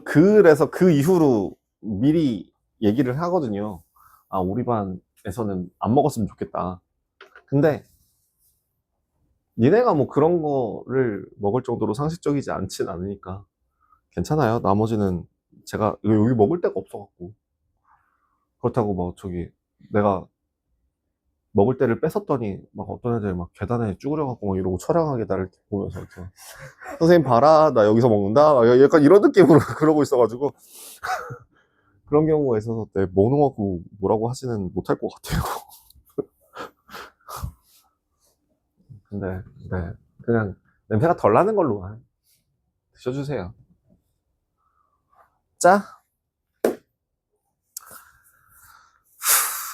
그래서 그 이후로 미리 얘기를 하거든요. 아, 우리 반에서는 안 먹었으면 좋겠다. 근데 니네가 뭐 그런 거를 먹을 정도로 상식적이지 않진 않으니까 괜찮아요. 나머지는 제가 여기 먹을 데가 없어갖고. 그렇다고 뭐 내가 먹을 때를 뺏었더니 막 어떤 애들 막 계단에 쭈그려갖고 막 이러고 처량하게 나를 보면서 이렇게 선생님 봐라, 나 여기서 먹는다, 약간 이런 느낌으로 그러고 있어가지고 그런 경우가 있어서 먹는 거 갖고 뭐라고 하지는 못할 것 같아요. 근데 그냥 냄새가 덜 나는 걸로만 드셔주세요. 자,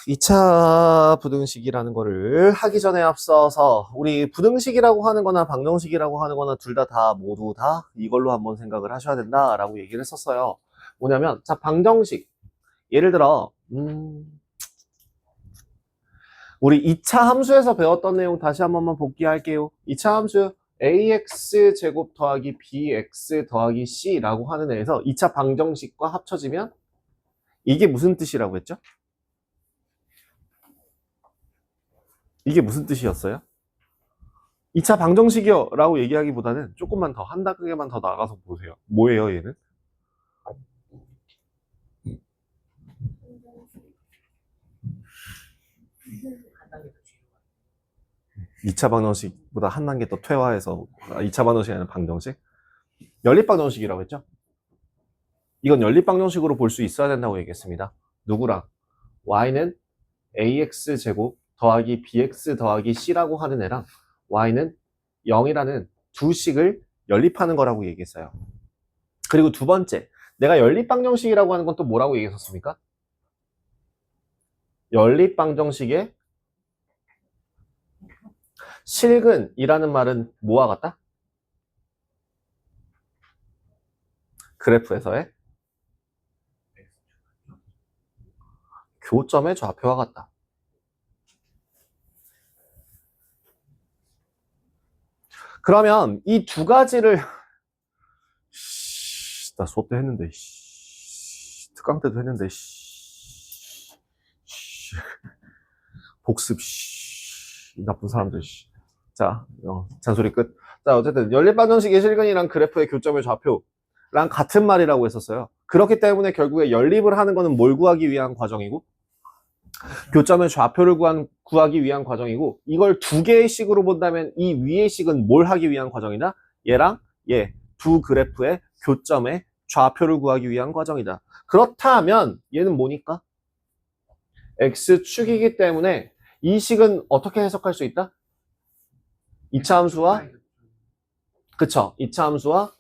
2차 부등식이라는 거를 하기 전에 앞서서 우리 부등식이라고 하는 거나 방정식이라고 하는 거나 둘 다 모두 다 이걸로 한번 생각을 하셔야 된다라고 얘기를 했었어요. 뭐냐면, 자, 방정식. 예를 들어 우리 2차 함수에서 배웠던 내용 다시 한 번만 복기할게요. 2차 함수 ax 제곱 더하기 bx 더하기 c라고 하는 애에서 2차 방정식과 합쳐지면 이게 무슨 뜻이라고 했죠? 이게 무슨 뜻이었어요? 2차 방정식이요 라고 얘기하기보다는 조금만 더 한 단계만 더 나가서 보세요. 뭐예요 얘는? 2차 방정식보다 한 단계 더 퇴화해서 2차 방정식이 아니라 방정식? 연립방정식이라고 했죠? 이건 연립방정식으로 볼 수 있어야 된다고 얘기했습니다. 누구랑? y는 ax제곱 더하기 bx 더하기 c라고 하는 애랑 y는 0이라는 두 식을 연립하는 거라고 얘기했어요. 그리고 두 번째, 내가 연립방정식이라고 하는 건 또 뭐라고 얘기했었습니까? 연립방정식의 실근이라는 말은 뭐와 같다? 그래프에서의 교점의 좌표와 같다. 그러면 이 두 가지를 나 수업 때 했는데 특강 때도 했는데 복습 나쁜 사람들. 자, 잔소리 끝. 자, 어쨌든 연립방정식의 실근이랑 그래프의 교점의 좌표랑 같은 말이라고 했었어요. 그렇기 때문에 결국에 연립을 하는 거는 뭘 구하기 위한 과정이고 교점의 좌표를 구하기 위한 과정이고, 이걸 두 개의 식으로 본다면 이 위의 식은 뭘 하기 위한 과정이다? 얘랑 얘 두 그래프의 교점의 좌표를 구하기 위한 과정이다. 그렇다면 얘는 뭐니까? x축이기 때문에 이 식은 어떻게 해석할 수 있다? 2차 함수와 그쵸? 2차 함수와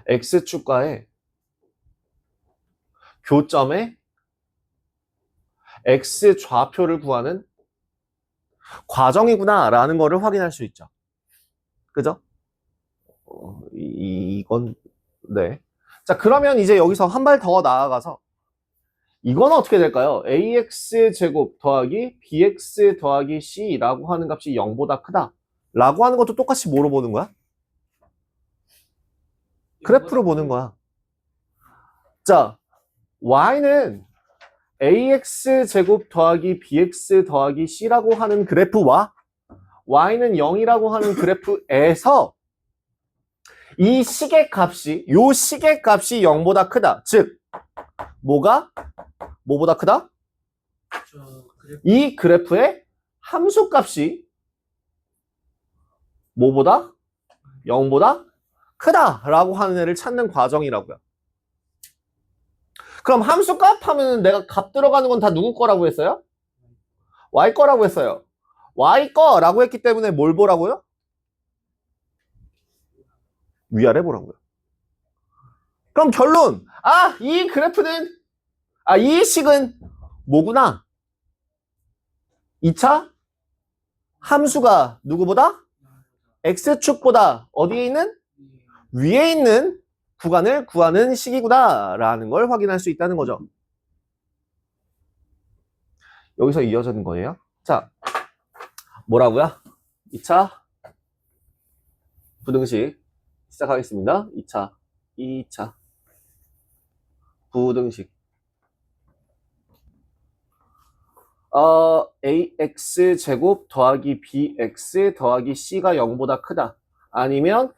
x축과의 교점의 x 좌표를 구하는 과정이구나 라는 거를 확인할 수 있죠. 그죠? 이건 네. 자, 그러면 이제 여기서 한 발 더 나아가서 이건 어떻게 될까요? ax 제곱 더하기 bx 더하기 c라고 하는 값이 0보다 크다 라고 하는 것도 똑같이 뭐로 보는 거야? 그래프로 보는 거야. 자, y는 ax 제곱 더하기 bx 더하기 c라고 하는 그래프와 y는 0이라고 하는 그래프에서 이 식의 값이, 요 식의 값이 0보다 크다. 즉, 뭐보다 크다? 이 그래프의 함수 값이 뭐보다? 0보다 크다라고 하는 애를 찾는 과정이라고요. 그럼 함수 값 하면은 내가 값 들어가는 건 다 누구 거라고 했어요? y 거라고 했어요. y 거라고 했기 때문에 뭘 보라고요? 위아래 보라고요. 그럼 결론! 이 그래프는, 이 식은 뭐구나? 2차 함수가 누구보다? x축보다 어디에 있는? 위에 있는 구간을 구하는 식이구나 라는 걸 확인할 수 있다는 거죠. 여기서 이어지는 거예요. 자, 뭐라고요? 2차 부등식 시작하겠습니다. 2차 2차 부등식. ax 제곱 더하기 bx 더하기 c가 0보다 크다. 아니면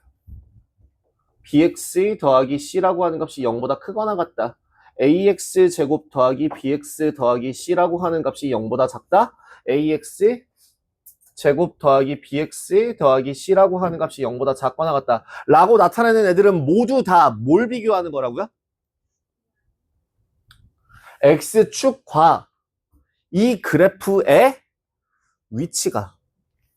bx 더하기 c라고 하는 값이 0보다 크거나 같다. ax 제곱 더하기 bx 더하기 c라고 하는 값이 0보다 작다. ax 제곱 더하기 bx 더하기 c라고 하는 값이 0보다 작거나 같다. 라고 나타내는 애들은 모두 다 뭘 비교하는 거라고요? x축과 이 그래프의 위치가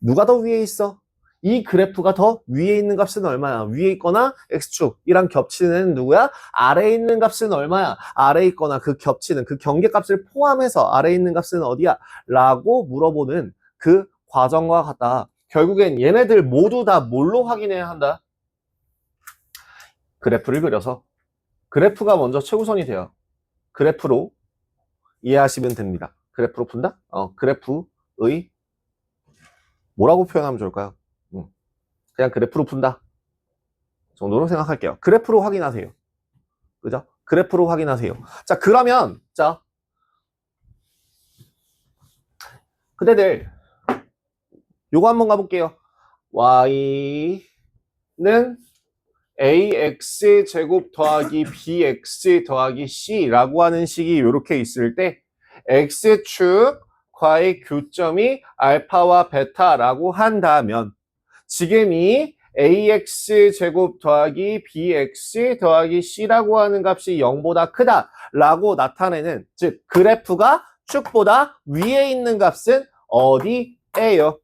누가 더 위에 있어? 이 그래프가 더 위에 있는 값은 얼마야? 위에 있거나 x축이랑 겹치는 누구야? 아래에 있는 값은 얼마야? 아래에 있거나 그 겹치는 그 경계값을 포함해서 아래에 있는 값은 어디야? 라고 물어보는 그 과정과 같다. 결국엔 얘네들 모두 다 뭘로 확인해야 한다? 그래프를 그려서. 그래프가 먼저 최우선이 돼요. 그래프로 이해하시면 됩니다. 그래프로 푼다? 그래프의 뭐라고 표현하면 좋을까요? 그냥 그래프로 푼다 정도로 생각할게요. 그래프로 확인하세요. 그죠? 그래프로 확인하세요. 자, 그러면 자 그대들 요거 한번 가볼게요. y는 ax 제곱 더하기 bx 더하기 c라고 하는 식이 이렇게 있을 때 x축과의 교점이 알파와 베타라고 한다면 지금 이 ax 제곱 더하기 bx 더하기 c라고 하는 값이 0보다 크다라고 나타내는, 즉 그래프가 축보다 위에 있는 값은 어디예요?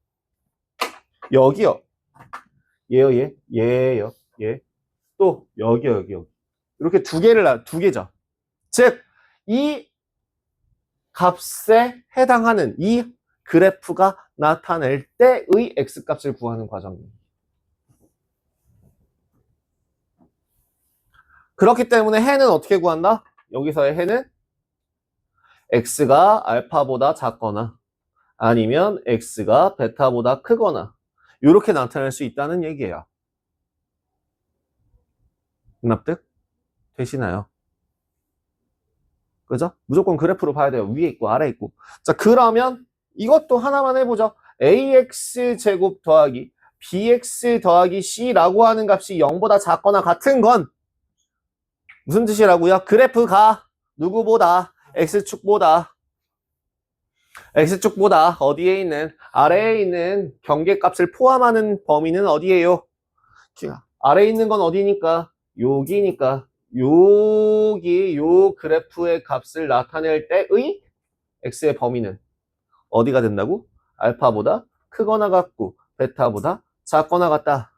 여기요. 얘요, 얘예요. 얘. 또 여기요, 여기요. 이렇게 두 개죠. 즉 이 값에 해당하는 이 그래프가 나타낼 때의 x값을 구하는 과정입니다. 그렇기 때문에 해는 어떻게 구한다? 여기서의 해는 x가 알파보다 작거나 아니면 x가 베타보다 크거나 이렇게 나타낼 수 있다는 얘기예요. 납득 되시나요? 그죠? 무조건 그래프로 봐야 돼요. 위에 있고 아래에 있고. 자, 그러면 이것도 하나만 해보죠. ax 제곱 더하기 bx 더하기 c라고 하는 값이 0보다 작거나 같은 건 무슨 뜻이라고요? 그래프가 누구보다 x축보다 어디에 있는 아래에 있는 경계값을 포함하는 범위는 어디예요? 아래에 있는 건 어디니까? 여기니까 여기 요 그래프의 값을 나타낼 때의 x의 범위는 어디가 된다고? 알파보다 크거나 같고 베타보다 작거나 같다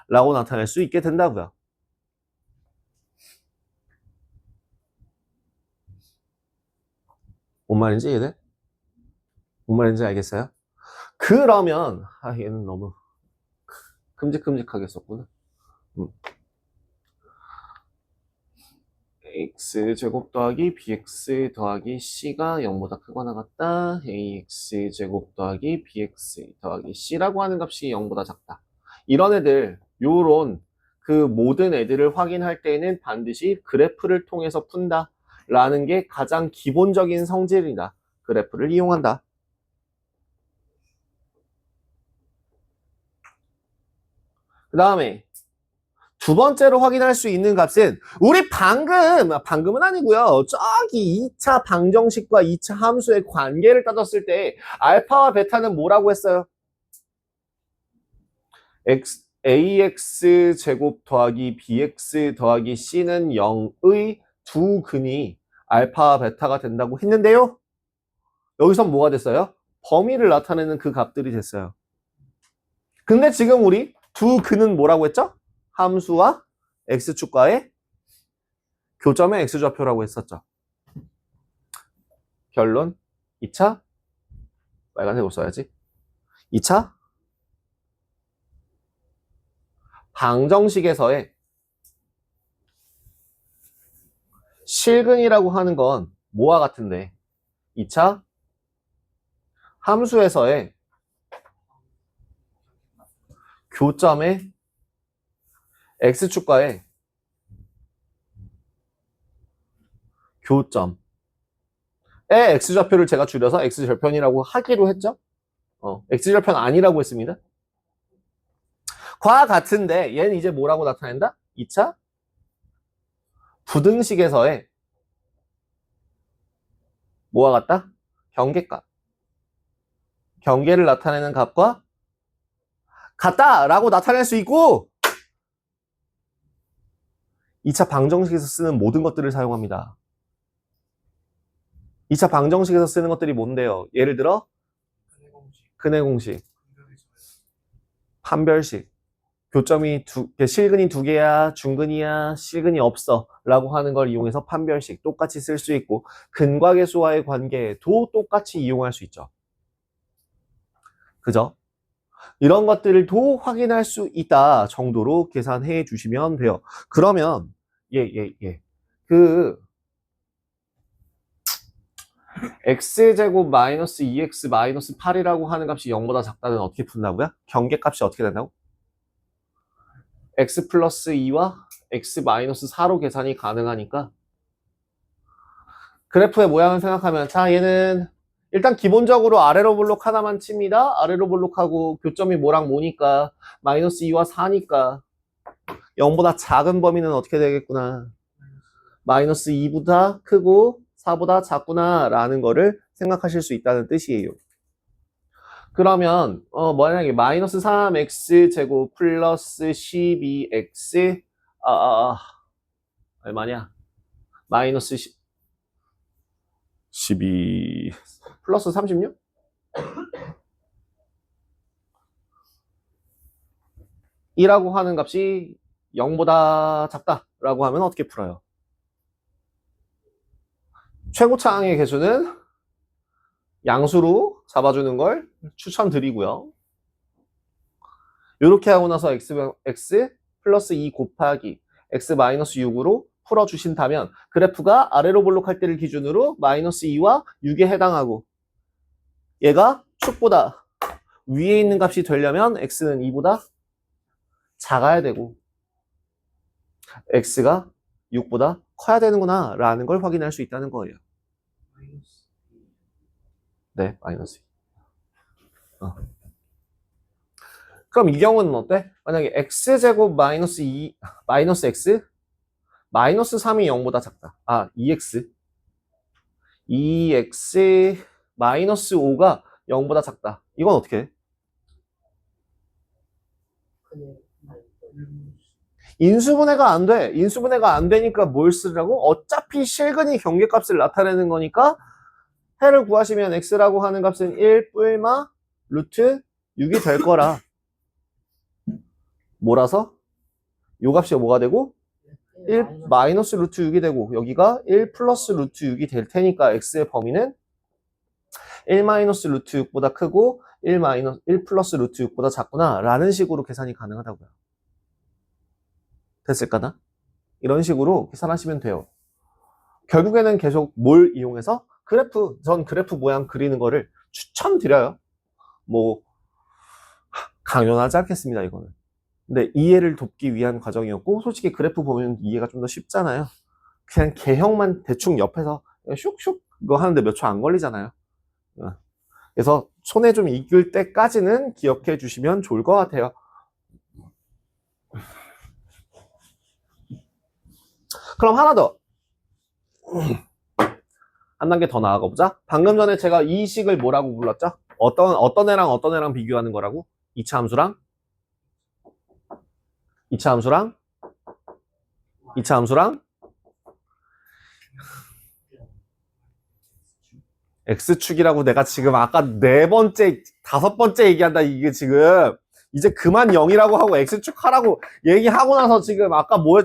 라고 나타낼 수 있게 된다고요. 뭔 말인지 이해돼? 뭔 말인지 알겠어요? 그러면 얘는 너무 큼직큼직하게 썼구나. x제곱 더하기 bx 더하기 c가 0보다 크거나 같다. ax제곱 더하기 bx 더하기 c라고 하는 값이 0보다 작다. 이런 애들, 요런 그 모든 애들을 확인할 때는 반드시 그래프를 통해서 푼다 라는 게 가장 기본적인 성질이다. 그래프를 이용한다. 그 다음에 두 번째로 확인할 수 있는 값은 우리 방금은 아니고요. 저기 2차 방정식과 2차 함수의 관계를 따졌을 때 알파와 베타는 뭐라고 했어요? ax 제곱 더하기 bx 더하기 c는 0의 두 근이 알파와 베타가 된다고 했는데요. 여기서 뭐가 됐어요? 범위를 나타내는 그 값들이 됐어요. 근데 지금 우리 두 근은 뭐라고 했죠? 함수와 x축과의 교점의 x좌표라고 했었죠. 결론 2차 빨간색으로 써야지. 2차 방정식에서의 실근이라고 하는 건 뭐와 같은데 2차 함수에서의 교점의 x축과의 교점의 x좌표를 제가 줄여서 x절편이라고 하기로 했죠. x절편 아니라고 했습니다. 과 같은데 얘는 이제 뭐라고 나타낸다? 2차 부등식에서의 뭐와 같다? 경계값. 경계를 나타내는 값과 같다라고 나타낼 수 있고 2차 방정식에서 쓰는 모든 것들을 사용합니다. 2차 방정식에서 쓰는 것들이 뭔데요? 예를 들어 근해 공식, 판별식, 교점이 실근이 두 개야, 중근이야, 실근이 없어 라고 하는 걸 이용해서 판별식 똑같이 쓸 수 있고 근과계수와의 관계도 똑같이 이용할 수 있죠. 그죠? 이런 것들도 확인할 수 있다 정도로 계산해 주시면 돼요. 그러면 x제곱 마이너스 2x 마이너스 8이라고 하는 값이 0보다 작다는 어떻게 푼다고요? 경계값이 어떻게 된다고? x 플러스 2와 x 마이너스 4로 계산이 가능하니까 그래프의 모양을 생각하면 자 얘는 일단 기본적으로 아래로 볼록 하나만 칩니다. 아래로 볼록하고 교점이 뭐랑 뭐니까 마이너스 2와 4니까 0보다 작은 범위는 어떻게 되겠구나. 마이너스 2보다 크고 4보다 작구나 라는 거를 생각하실 수 있다는 뜻이에요. 그러면 만약에 마이너스 3x 제곱 플러스 12x 얼마냐? 마이너스 12 플러스 36? 이라고 하는 값이 0보다 작다라고 하면 어떻게 풀어요? 최고차항의 개수는 양수로 잡아주는 걸 추천드리고요. 이렇게 하고 나서 x 플러스 2 곱하기 x 마이너스 6으로 풀어주신다면 그래프가 아래로 볼록할 때를 기준으로 마이너스 2와 6에 해당하고 얘가 축보다 위에 있는 값이 되려면 x는 2보다 작아야 되고 x가 6보다 커야 되는구나 라는 걸 확인할 수 있다는 거예요. 네, 마이너스 2. 그럼 이 경우는 어때? 만약에 x제곱 마이너스 2, 마이너스 x 마이너스 3이 0보다 작다. 2x 2x 마이너스 5가 0보다 작다. 이건 어떻게 해? 인수분해가 안 돼. 인수분해가 안 되니까 뭘 쓰라고? 어차피 실근이 경계값을 나타내는 거니까 해를 구하시면 x라고 하는 값은 1 뿔마 루트 6이 될 거라. 뭐라서? 요 값이 뭐가 되고? 1 마이너스 루트 6이 되고 여기가 1 플러스 루트 6이 될 테니까 x의 범위는 1 마이너스 루트 6보다 크고 1 플러스 루트 6보다 작구나 라는 식으로 계산이 가능하다고요. 됐을까나? 이런 식으로 계산하시면 돼요. 결국에는 계속 뭘 이용해서? 전 그래프 모양 그리는 거를 추천드려요. 뭐 강요하지 않겠습니다, 이거는. 근데 이해를 돕기 위한 과정이었고 솔직히 그래프 보면 이해가 좀 더 쉽잖아요. 그냥 개형만 대충 옆에서 슉슉 이거 하는데 몇 초 안 걸리잖아요. 그래서 손에 좀 익을 때까지는 기억해 주시면 좋을 것 같아요. 그럼 하나 더. 한 단계 더 나아가 보자. 방금 전에 제가 이 식을 뭐라고 불렀죠? 어떤 애랑 비교하는 거라고? 2차 함수랑 2차 함수랑 2차 함수랑 X축이라고 내가 지금 아까 4번째, 5번째 얘기한다. 이게 지금 이제 그만 0이라고 하고 X축 하라고 얘기하고 나서 지금 아까 뭐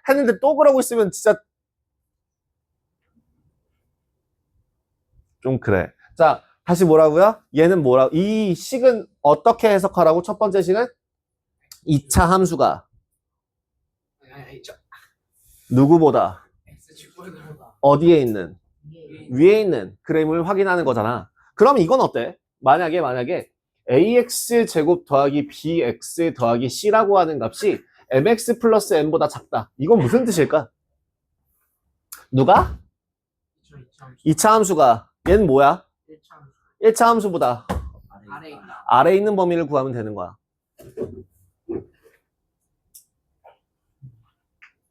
했는데 또 그러고 있으면 진짜 좀 그래. 자, 다시 뭐라고요? 얘는 이 식은 어떻게 해석하라고? 첫 번째 식은 2차 함수가 누구보다 어디에 있는? 위에 있는 그램을 확인하는 거잖아. 그럼 이건 어때? 만약에 ax 제곱 더하기 bx 더하기 c라고 하는 값이 mx 플러스 n보다 작다. 이건 무슨 뜻일까? 누가? 2차 함수가 얘는 뭐야? 1차 함수 1차 함수보다 아래에 있다. 아래에 있는 범위를 구하면 되는 거야.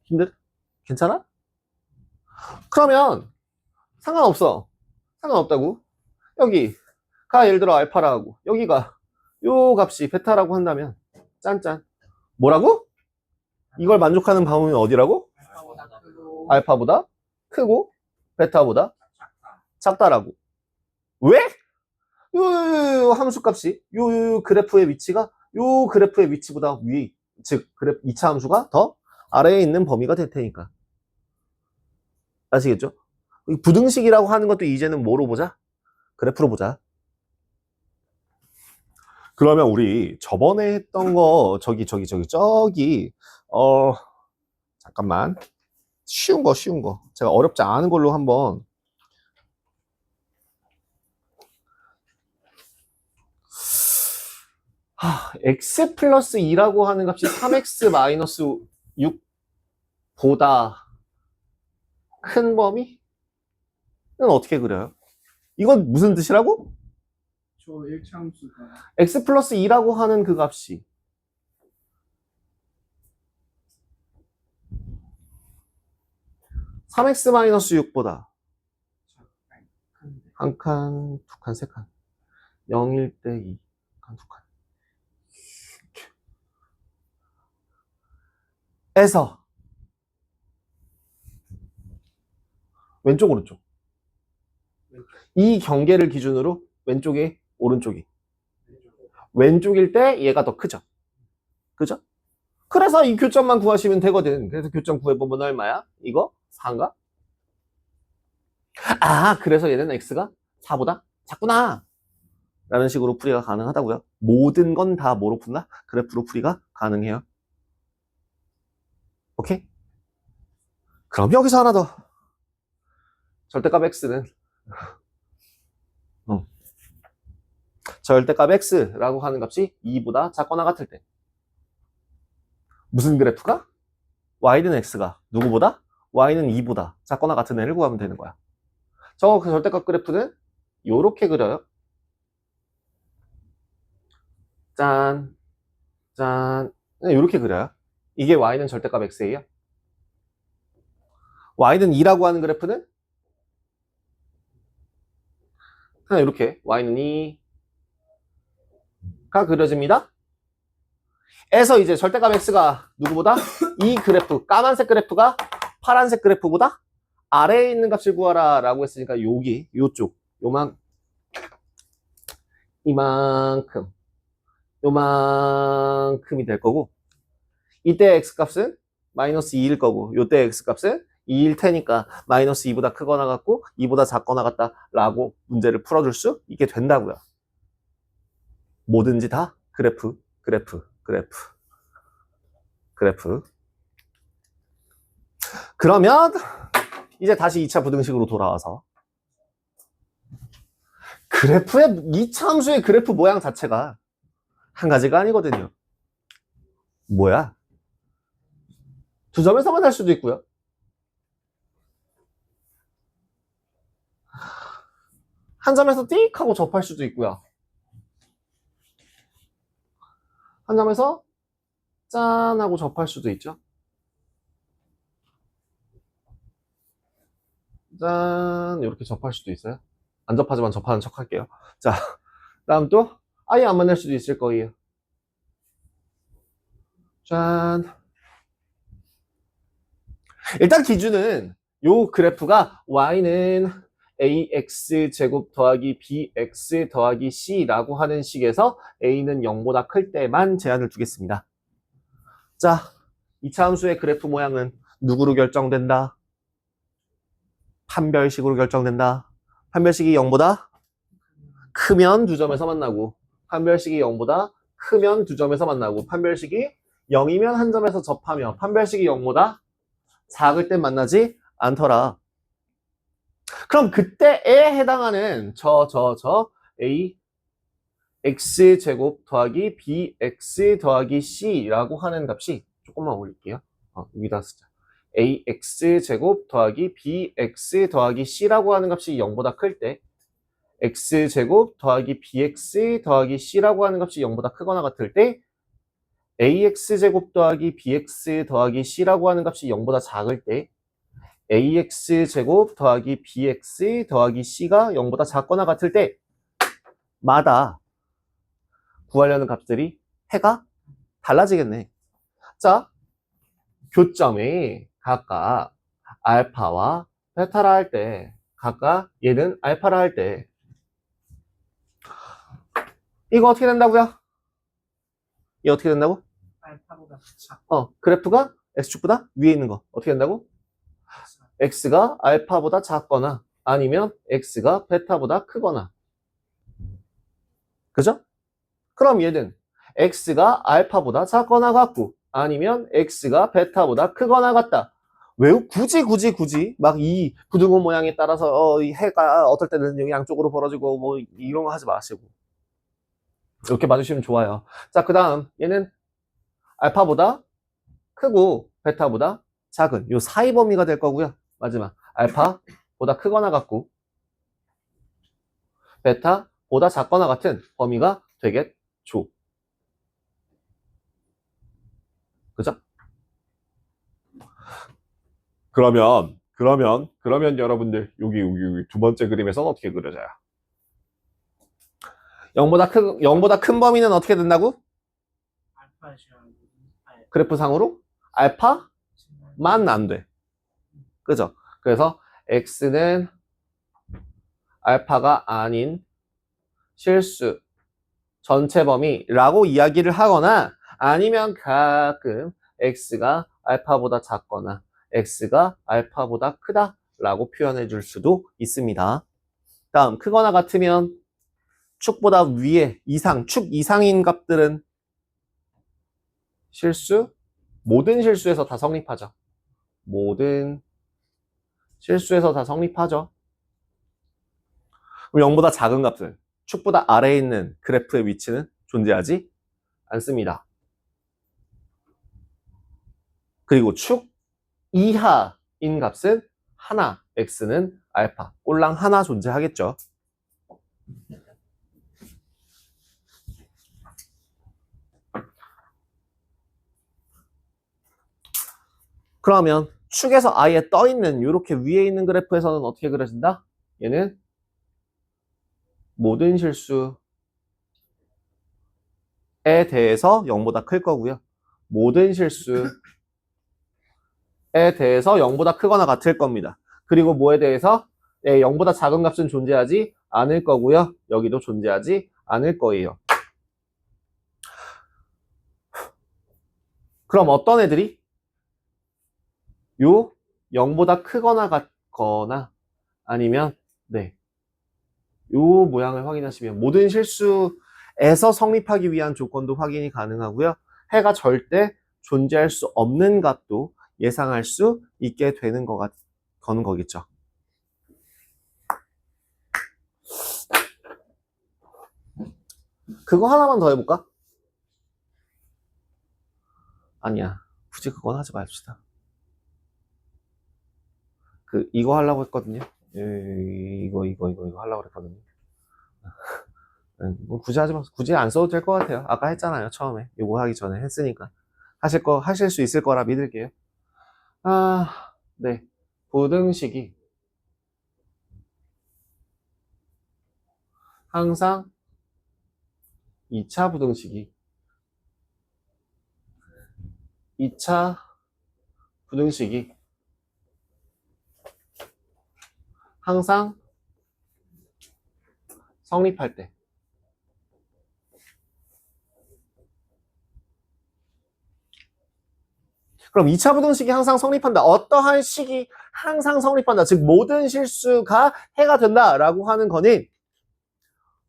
힘들? 괜찮아? 그러면 상관없어. 상관없다고. 여기가 예를 들어 알파라고 여기가 요 값이 베타라고 한다면 짠짠. 뭐라고? 이걸 만족하는 범위는 어디라고? 알파보다 크고 알파보다 크고 베타보다 작다. 작다라고. 왜? 요 함수값이 요 그래프의 위치가 요 그래프의 위치보다 위에, 즉 그래프 2차 함수가 더 아래에 있는 범위가 될 테니까. 아시겠죠? 이 부등식이라고 하는 것도 이제는 뭐로 보자? 그래프로 보자. 그러면 우리 저번에 했던 거 저기 잠깐만. 쉬운 거 제가 어렵지 않은 걸로 한번. x 플러스 2라고 하는 값이 3x 마이너스 6보다 큰 범위는 어떻게 그려요? 이건 무슨 뜻이라고? 저 1차 함수가 x 플러스 2라고 하는 그 값이 3x 마이너스 6보다 큰데. 한 칸, 두 칸, 세 칸. 0일 때 2, 칸, 두 칸. 에서 왼쪽 오른쪽. 이 경계를 기준으로 왼쪽이 오른쪽이 왼쪽일 때 얘가 더 크죠. 그죠? 그래서 이 교점만 구하시면 되거든. 그래서 교점 구해보면 얼마야? 이거 4인가? 그래서 얘는 x가 4보다 작구나 라는 식으로 풀이가 가능하다고요. 모든 건 다 뭐로 푼다? 그래프로 풀이가 가능해요. 오케이? 그럼 여기서 하나 더. 절대값 x는 절대값 x라고 하는 값이 2보다 작거나 같을 때 무슨 그래프가? y는 x가 누구보다? y는 2보다 작거나 같은 애를 구하면 되는 거야. 그 절대값 그래프는 요렇게 그려요. 짠, 짠. 요렇게 그려요. 이게 y는 절대값 x예요. y는 2라고 하는 그래프는 그냥 이렇게 y는 2가 그려집니다. 에서 이제 절대값 x가 누구보다? 이 그래프, 까만색 그래프가 파란색 그래프보다 아래에 있는 값을 구하라 라고 했으니까 여기, 요쪽, 요만큼이 될 거고, 이때 x값은 마이너스 2일 거고, 요때 x값은 2일 테니까 마이너스 2보다 크거나 같고 2보다 작거나 같다 라고 문제를 풀어줄 수 있게 된다고요. 뭐든지 다 그래프. 그러면 이제 다시 2차 부등식으로 돌아와서 그래프의 2차 함수의 그래프 모양 자체가 한 가지가 아니거든요. 뭐야? 두 점에서만 할 수도 있고요. 한 점에서 띡 하고 접할 수도 있고요. 한 점에서 짠 하고 접할 수도 있죠. 짠 이렇게 접할 수도 있어요. 안 접하지만 접하는 척 할게요. 자, 다음 또 아예 안 만날 수도 있을 거예요. 짠. 일단 기준은 요 그래프가 y는 ax 제곱 더하기 bx 더하기 c라고 하는 식에서 a는 0보다 클 때만 제한을 두겠습니다. 자, 2차 함수의 그래프 모양은 누구로 결정된다? 판별식으로 결정된다. 판별식이 0보다 크면 두 점에서 만나고, 판별식이 0보다 크면 두 점에서 만나고, 판별식이 0이면 한 점에서 접하며, 판별식이 0보다 작을 때 만나지 않더라. 그럼 그때에 해당하는 a x제곱 더하기 bx 더하기 c라고 하는 값이 조금만 올릴게요. 여기다 쓰자. ax제곱 더하기 bx 더하기 c라고 하는 값이 0보다 클 때 x제곱 더하기 bx 더하기 c라고 하는 값이 0보다 크거나 같을 때 ax제곱 더하기 bx 더하기 c라고 하는 값이 0보다 작을 때 ax제곱 더하기 bx 더하기 c가 0보다 작거나 같을 때 마다 구하려는 값들이 해가 달라지겠네. 자, 교점이 각각 알파와 베타라 할 때, 각각 얘는 알파라 할 때, 이거 어떻게 된다고요? 이게 어떻게 된다고? 알파보다 작. 그래프가 x축보다 위에 있는 거 어떻게 된다고? x가 알파보다 작거나 아니면 x가 베타보다 크거나. 그죠? 그럼 얘는 x가 알파보다 작거나 같고 아니면 x가 베타보다 크거나 같다. 왜 굳이 막 이 부등호 모양에 따라서 이 해가 어떨 때는 여기 양쪽으로 벌어지고 뭐 이런 거 하지 마시고 이렇게 봐주시면 좋아요. 자, 그 다음 얘는 알파보다 크고 베타보다 작은 요 사이 범위가 될 거고요. 마지막 알파보다 크거나 같고 베타보다 작거나 같은 범위가 되겠죠. 그죠? 그러면 여러분들 여기 두 번째 그림에서는 어떻게 그려져요? 0보다 큰 범위는 어떻게 된다고? 알파시랑 그래프상으로 알파만 안 돼. 그죠? 그래서 x는 알파가 아닌 실수 전체 범위라고 이야기를 하거나 아니면 가끔 x가 알파보다 작거나 x가 알파보다 크다라고 표현해 줄 수도 있습니다. 다음 크거나 같으면 축보다 위에 축 이상인 값들은 모든 실수에서 다 성립하죠. 모든 실수에서 다 성립하죠. 그럼 0보다 작은 값은 축보다 아래에 있는 그래프의 위치는 존재하지 않습니다. 그리고 축 이하인 값은 하나, x는 알파, 꼴랑 하나 존재하겠죠. 그러면 축에서 아예 떠있는 이렇게 위에 있는 그래프에서는 어떻게 그려진다? 얘는 모든 실수에 대해서 0보다 클 거고요. 모든 실수에 대해서 0보다 크거나 같을 겁니다. 그리고 뭐에 대해서 0보다 작은 값은 존재하지 않을 거고요. 여기도 존재하지 않을 거예요. 그럼 어떤 애들이 요 0보다 크거나 같거나 아니면 요 모양을 확인하시면 모든 실수에서 성립하기 위한 조건도 확인이 가능하고요. 해가 절대 존재할 수 없는 값도 예상할 수 있게 되는 거는 거겠죠. 그거 하나만 더 해볼까? 아니야. 굳이 그건 하지 맙시다. 이거 하려고 했거든요. 이거 하려고 했거든요. 뭐 굳이 하지 마세요. 굳이 안 써도 될 것 같아요. 아까 했잖아요. 처음에. 이거 하기 전에 했으니까. 하실 수 있을 거라 믿을게요. 네. 부등식이 항상 2차 부등식이 항상 성립할 때 그럼 2차 부등식이 항상 성립한다. 어떠한 식이 항상 성립한다. 즉 모든 실수가 해가 된다라고 하는 거는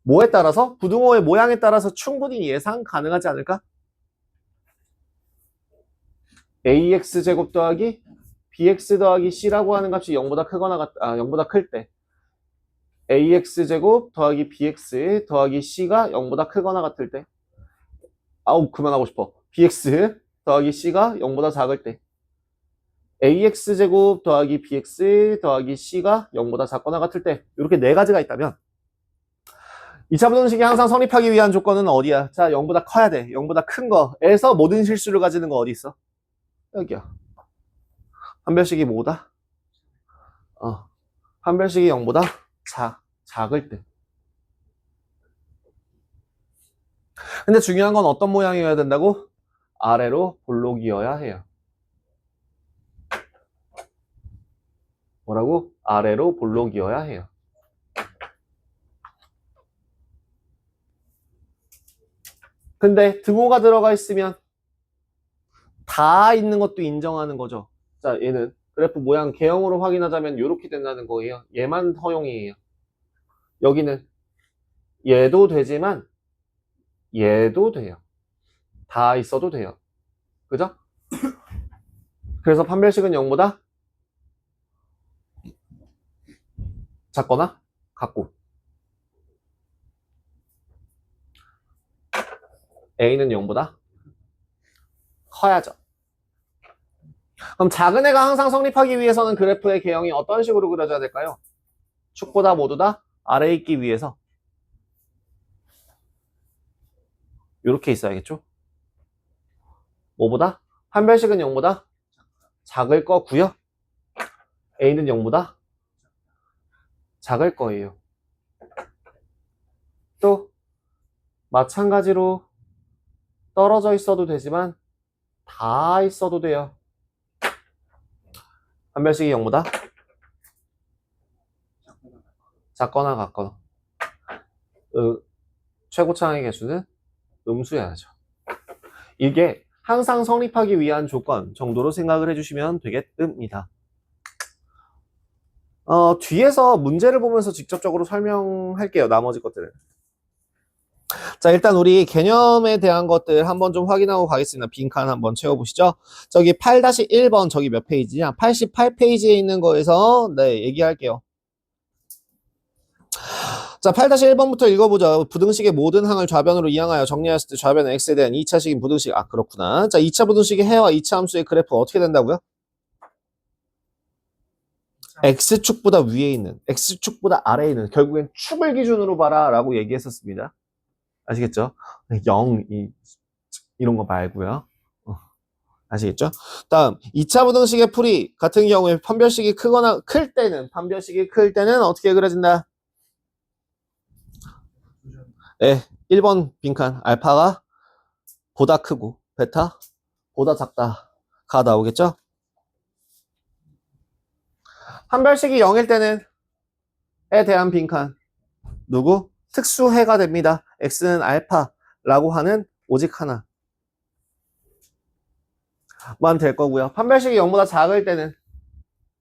뭐에 따라서? 부등호의 모양에 따라서 충분히 예상 가능하지 않을까? ax제곱 더하기 bx 더하기 c라고 하는 값이 0보다 크거나 0보다 클 때 ax제곱 더하기 bx 더하기 c가 0보다 크거나 같을 때 그만하고 싶어. bx 더하기 c가 0보다 작을 때 ax제곱 더하기 bx 더하기 c가 0보다 작거나 같을 때 이렇게 네 가지가 있다면 2차 부등식이 항상 성립하기 위한 조건은 어디야? 자, 0보다 커야 돼. 0보다 큰 거에서 모든 실수를 가지는 거 어디 있어? 여기야. 판별식이 뭐다? 판별식이 0보다 작을 때. 근데 중요한 건 어떤 모양이어야 된다고? 아래로 볼록이어야 해요. 뭐라고? 아래로 볼록이어야 해요. 근데 등호가 들어가 있으면 다 있는 것도 인정하는 거죠. 자, 얘는 그래프 모양 개형으로 확인하자면 이렇게 된다는 거예요. 얘만 허용이에요. 여기는 얘도 되지만 얘도 돼요. 다 있어도 돼요. 그죠? 그래서 판별식은 0보다 작거나 같고 A는 0보다 커야죠. 그럼 작은 애가 항상 성립하기 위해서는 그래프의 개형이 어떤 식으로 그려져야 될까요? 축보다 모두 다 아래에 있기 위해서 이렇게 있어야겠죠? 뭐보다? 판별식은 0보다 작을 거고요. A는 0보다 작을 거예요. 또 마찬가지로 떨어져 있어도 되지만 다 있어도 돼요. 판별식이 0보다 작거나 같거나 최고차항의 개수는 음수여야죠. 이게 항상 성립하기 위한 조건 정도로 생각을 해주시면 되겠습니다. 뒤에서 문제를 보면서 직접적으로 설명할게요. 나머지 것들을. 자, 일단 우리 개념에 대한 것들 한번 좀 확인하고 가겠습니다. 빈칸 한번 채워보시죠. 저기 8-1번 저기 몇 페이지냐? 88페이지에 있는 거에서 네, 얘기할게요. 자, 8-1번부터 읽어보죠. 부등식의 모든 항을 좌변으로 이항하여 정리했을 때 좌변은 x에 대한 2차식인 부등식. 아, 그렇구나. 자, 2차 부등식의 해와 2차 함수의 그래프 어떻게 된다고요? x축보다 위에 있는, x축보다 아래에 있는, 결국엔 축을 기준으로 봐라 라고 얘기했었습니다. 아시겠죠? 0, 이런 거 말고요. 아시겠죠? 다음 2차 부등식의 풀이 같은 경우에 판별식이 크거나 클 때는 어떻게 그려진다? 네, 1번 빈칸 알파가 보다 크고 베타 보다 작다가 나오겠죠? 판별식이 0일 때는 에 대한 빈칸 누구? 특수해가 됩니다. x는 알파라고 하는 오직 하나 만 될 거고요. 판별식이 0보다 작을 때는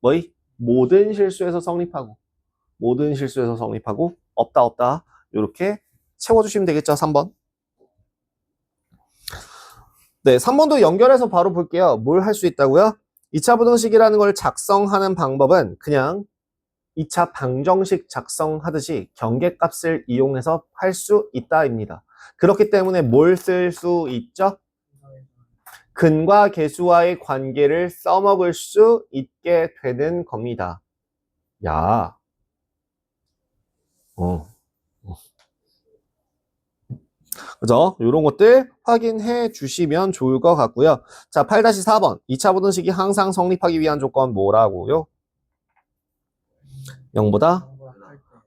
뭐이? 모든 실수에서 성립하고 없다 이렇게 채워주시면 되겠죠. 3번. 네, 3번도 연결해서 바로 볼게요. 뭘 할 수 있다고요? 2차 부등식이라는 걸 작성하는 방법은 그냥 2차 방정식 작성하듯이 경계값을 이용해서 할 수 있다입니다. 그렇기 때문에 뭘 쓸 수 있죠? 근과 계수와의 관계를 써먹을 수 있게 되는 겁니다. 야, 그죠? 이런 것들 확인해 주시면 좋을 것 같고요. 자, 8-4번. 2차 부등식이 항상 성립하기 위한 조건 뭐라고요? 0보다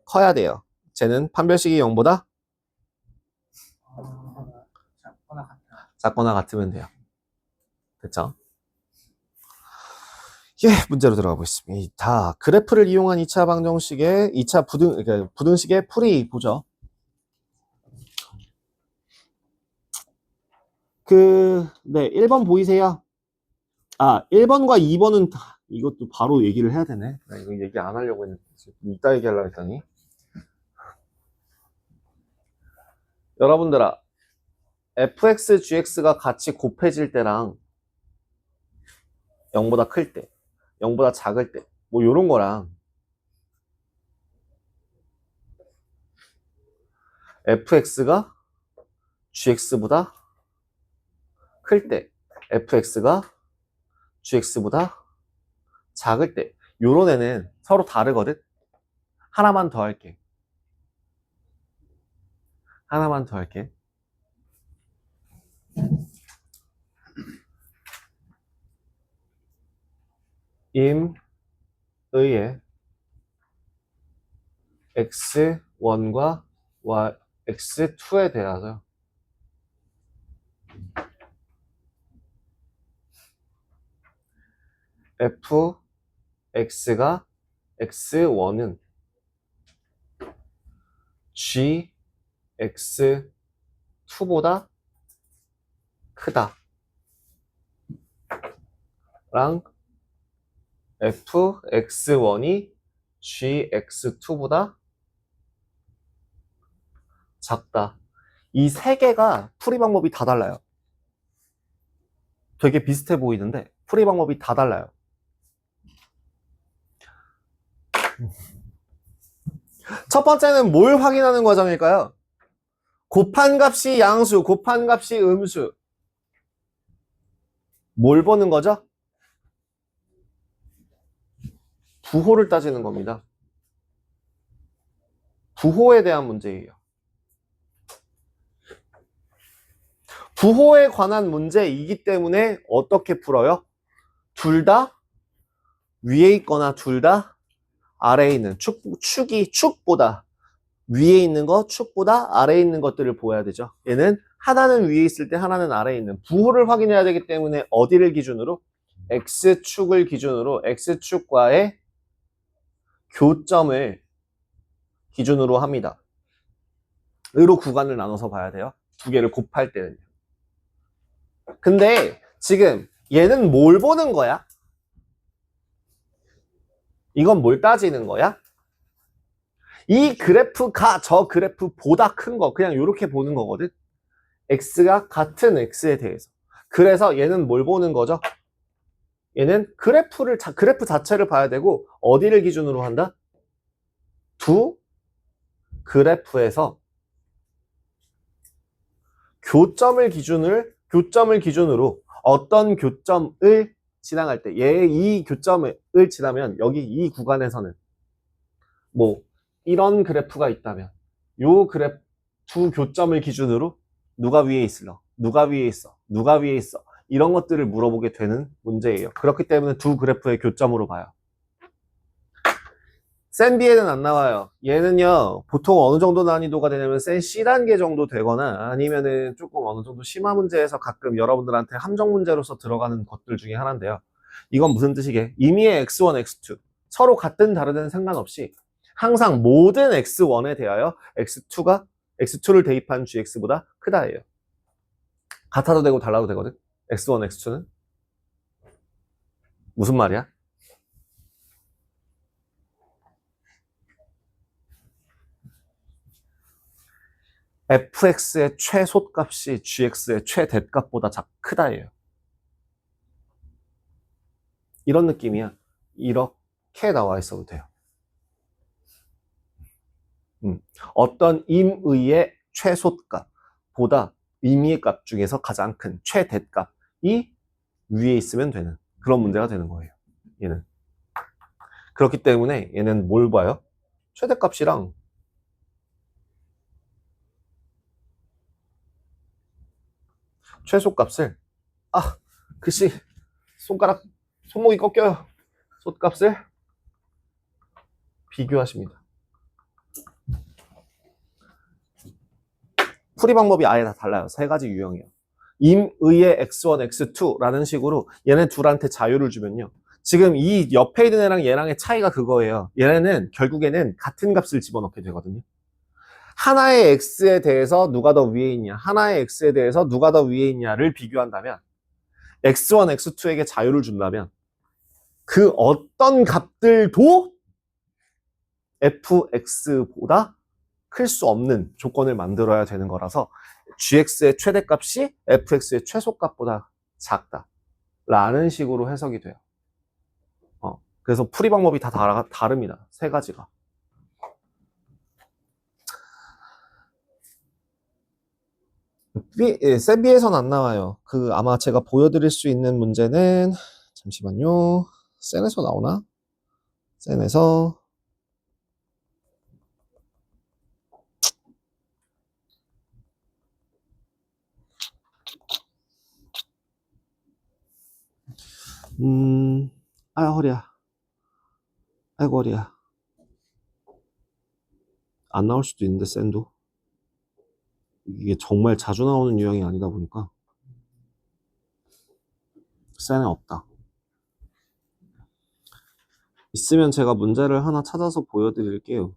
커야 돼요. 쟤는 판별식이 0보다 작거나 같으면 돼요. 됐죠? 예, 문제로 들어가 보겠습니다. 그래프를 이용한 2차 방정식의 2차 부등식의 풀이 보죠. 네, 1번 보이세요? 아, 1번과 2번은 이것도 바로 얘기를 해야 되네. 나 이거 얘기 안 하려고 했는데 이따 얘기하려고 했더니. 여러분들아, fx, gx가 같이 곱해질 때랑 0보다 클 때, 0보다 작을 때, 뭐 요런 거랑 fx가 gx보다 클 때, fx가 gx보다 작을 때 요런 애는 서로 다르거든. 하나만 더 할게. 하나만 더 할게. 임의의 x1과 x2에 대하여 fx가 x1은 gx2보다 크다 랑 fx1이 gx2보다 작다. 이 세 개가 풀이 방법이 다 달라요. 되게 비슷해 보이는데 풀이 방법이 다 달라요. 첫 번째는 뭘 확인하는 과정일까요? 곱한 값이 양수, 곱한 값이 음수. 뭘 보는 거죠? 부호를 따지는 겁니다. 부호에 대한 문제예요. 부호에 관한 문제이기 때문에 어떻게 풀어요? 둘 다 위에 있거나 둘 다 아래에 있는 축보다 위에 있는 것, 축보다 아래에 있는 것들을 보아야 되죠. 얘는 하나는 위에 있을 때 하나는 아래에 있는 부호를 확인해야 되기 때문에 어디를 기준으로? X축을 기준으로 X축과의 교점을 기준으로 합니다. 으로 구간을 나눠서 봐야 돼요. 두 개를 곱할 때는요. 근데 지금 얘는 뭘 보는 거야? 이건 뭘 따지는 거야? 이 그래프가 저 그래프보다 큰 거 그냥 이렇게 보는 거거든. x가 같은 x에 대해서. 그래서 얘는 뭘 보는 거죠? 얘는 그래프 자체를 봐야 되고 어디를 기준으로 한다? 두 그래프에서 교점을 기준으로 어떤 교점을 지나갈 때 얘 이 교점을 지나면 여기 이 구간에서는 뭐 이런 그래프가 있다면 요 그래프 두 교점을 기준으로 누가 위에 있을러? 누가 위에 있어? 누가 위에 있어? 이런 것들을 물어보게 되는 문제예요. 그렇기 때문에 두 그래프의 교점으로 봐요. 센 B에는 안 나와요. 얘는요, 보통 어느 정도 난이도가 되냐면 센 C단계 정도 되거나 아니면은 조금 어느 정도 심화 문제에서 가끔 여러분들한테 함정 문제로서 들어가는 것들 중에 하나인데요. 이건 무슨 뜻이게? 임의의 x1, x2 서로 같든 다르든 상관없이 항상 모든 x1에 대하여 x2를 대입한 gx보다 크다예요. 같아도 되고 달라도 되거든. x1, x2는 무슨 말이야? fx의 최소값이 gx의 최대값보다 크다예요. 이런 느낌이야. 이렇게 나와 있어도 돼요. 어떤 임의의 최소값보다 임의의 값 중에서 가장 큰 최대값이 위에 있으면 되는 그런 문제가 되는 거예요. 얘는. 그렇기 때문에 얘는 뭘 봐요? 최대값이랑 최소값을 글씨 손목이 꺾여요. 소값을 비교하십니다. 풀이 방법이 아예 다 달라요. 세 가지 유형이에요. 임의의 x1, x2라는 식으로 얘네 둘한테 자유를 주면요. 지금 이 옆에 있는 애랑 얘랑의 차이가 그거예요. 얘네는 결국에는 같은 값을 집어넣게 되거든요. 하나의 x에 대해서 누가 더 위에 있냐, 하나의 x에 대해서 누가 더 위에 있냐를 비교한다면 x1, x2에게 자유를 준다면 그 어떤 값들도 fx보다 클 수 없는 조건을 만들어야 되는 거라서 gx의 최대값이 fx의 최소값보다 작다 라는 식으로 해석이 돼요. 그래서 풀이 방법이 다 다릅니다. 세 가지가. 센 B에서는 안 나와요. 아마 제가 보여드릴 수 있는 문제는 잠시만요. 센에서 나오나? 센에서 아 허리야. 아이고 허리야. 안 나올 수도 있는데 센도 이게 정말 자주 나오는 유형이 아니다 보니까 센에 없다. 있으면 제가 문제를 하나 찾아서 보여드릴게요.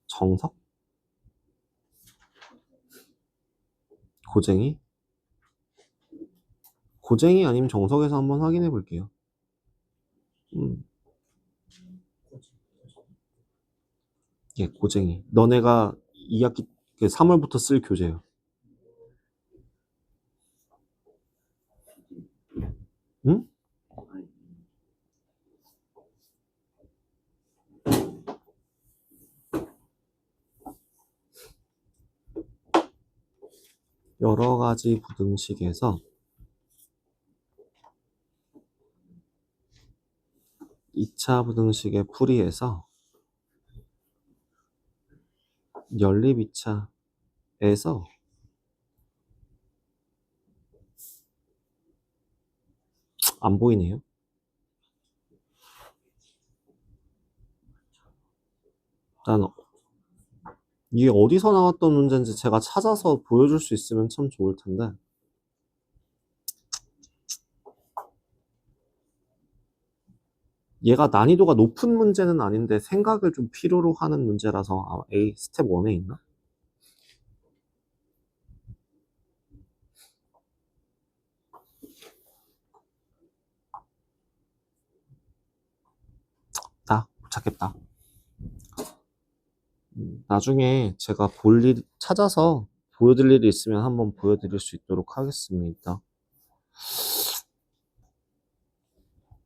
정석? 고쟁이? 고쟁이 아니면 정석에서 한번 확인해 볼게요. 예, 고쟁이. 너네가 2학기 3월부터 쓸 교재예요. 응? 여러 가지 부등식에서 2차 부등식의 풀이에서 연립 2차에서 안 보이네요. 일단 이게 어디서 나왔던 문제인지 제가 찾아서 보여줄 수 있으면 참 좋을 텐데. 얘가 난이도가 높은 문제는 아닌데 생각을 좀 필요로 하는 문제라서 A 스텝 1에 있나? 못 찾겠다. 나중에 제가 볼 일 찾아서 보여드릴 일이 있으면 한번 보여드릴 수 있도록 하겠습니다.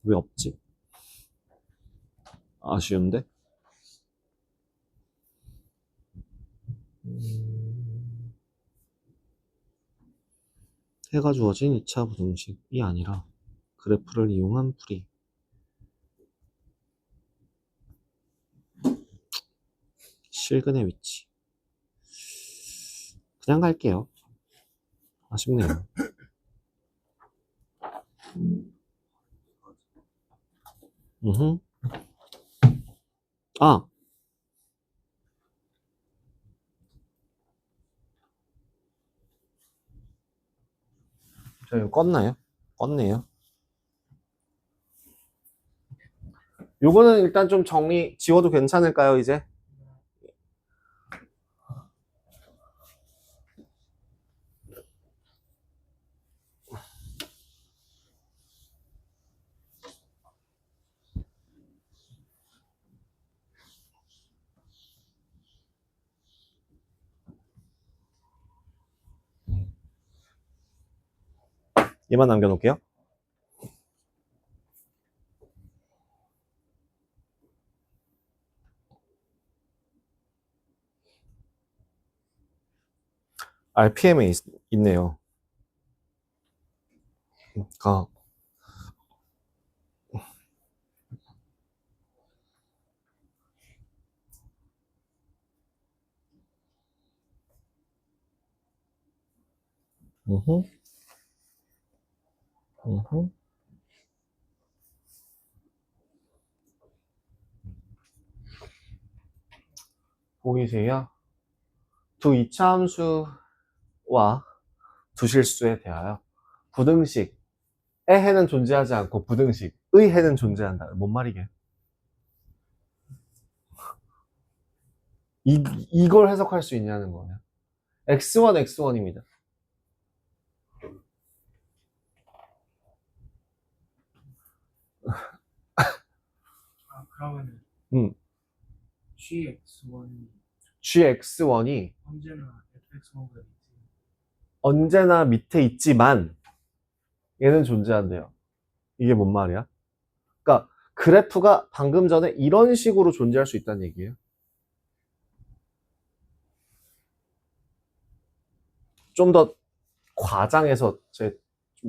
왜 없지? 아쉬운데? 해가 주어진 2차 부등식이 아니라 그래프를 이용한 풀이. 실근의 위치. 그냥 갈게요. 아쉽네요. 아! 저 이거 껐나요? 껐네요. 요거는 일단 좀 정리 지워도 괜찮을까요, 이제? 얘만 남겨놓을게요. RPM에 있네요. 그러니까 으흠. 으흠. 보이세요? 두 이차함수와 두 실수에 대하여 부등식의 해는 존재하지 않고 부등식의 해는 존재한다. 뭔 말이게? 이걸 해석할 수 있냐는 거예요. x1, x1입니다. 그러면은 GX1이 gx1이 언제나 FX1보다 밑에 언제나 밑에 있지만 얘는 존재한대요. 이게 뭔 말이야? 그러니까 그래프가 방금 전에 이런 식으로 존재할 수 있다는 얘기예요. 좀 더 과장해서 좀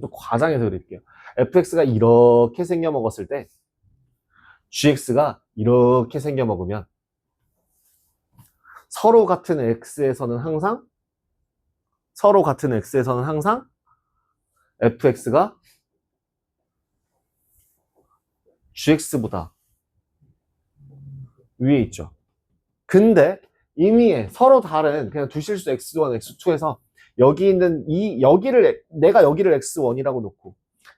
더 과장해서 그릴게요. fx가 이렇게 생겨 먹었을 때 gx가 이렇게 생겨 먹으면 서로 같은 x에서는 항상 fx가 gx보다 위에 있죠. 근데 이미 서로 다른 그냥 두 실수 x1, x2에서 여기 있는 내가 여기를 x1이라고 놓고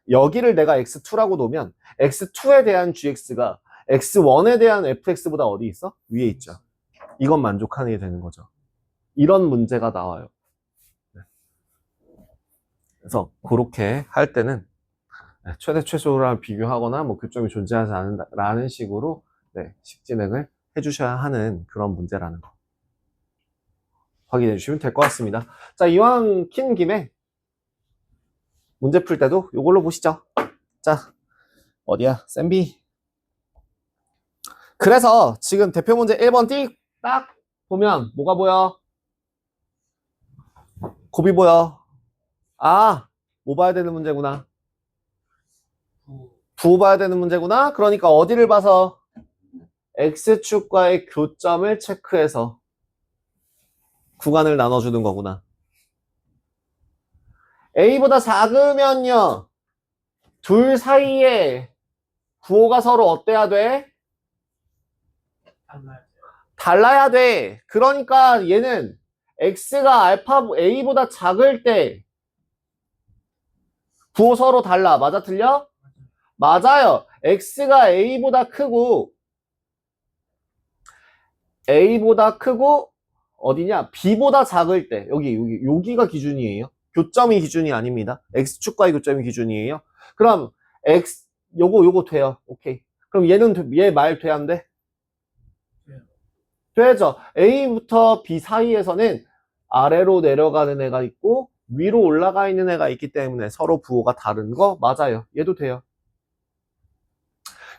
여기를 내가 x2라고 놓으면 x2에 대한 gx가 x1에 대한 fx보다 어디 있어? 위에 있죠. 이건 만족하게 되는 거죠. 이런 문제가 나와요. 그래서 그렇게 할 때는 최대 최소랑 비교하거나 뭐 교점이 존재하지 않는다라는 식으로 식진행을 해주셔야 하는 그런 문제라는 거 확인해 주시면 될 것 같습니다. 자, 이왕 킨 김에 문제 풀 때도 이걸로 보시죠. 자, 어디야? 쌤비. 그래서 지금 대표 문제 1번 딱 보면 뭐가 보여? 곱이 보여. 아, 뭐 봐야 되는 문제구나. 부호 봐야 되는 문제구나. 그러니까 어디를 봐서? X축과의 교점을 체크해서 구간을 나눠주는 거구나. A보다 작으면요. 둘 사이에 부호가 서로 어때야 돼? 달라야 돼. 그러니까 얘는 X가 알파 A보다 작을 때 부호 서로 달라. 맞아, 틀려? 맞아요. X가 A보다 크고 어디냐? B보다 작을 때 여기가 기준이에요. 교점이 기준이 아닙니다. X축과의 교점이 기준이에요. 그럼 요거 돼요. 오케이. 그럼 얘 말 돼, 안 돼? 되죠. A부터 B 사이에서는 아래로 내려가는 애가 있고 위로 올라가 있는 애가 있기 때문에 서로 부호가 다른 거 맞아요. 얘도 돼요.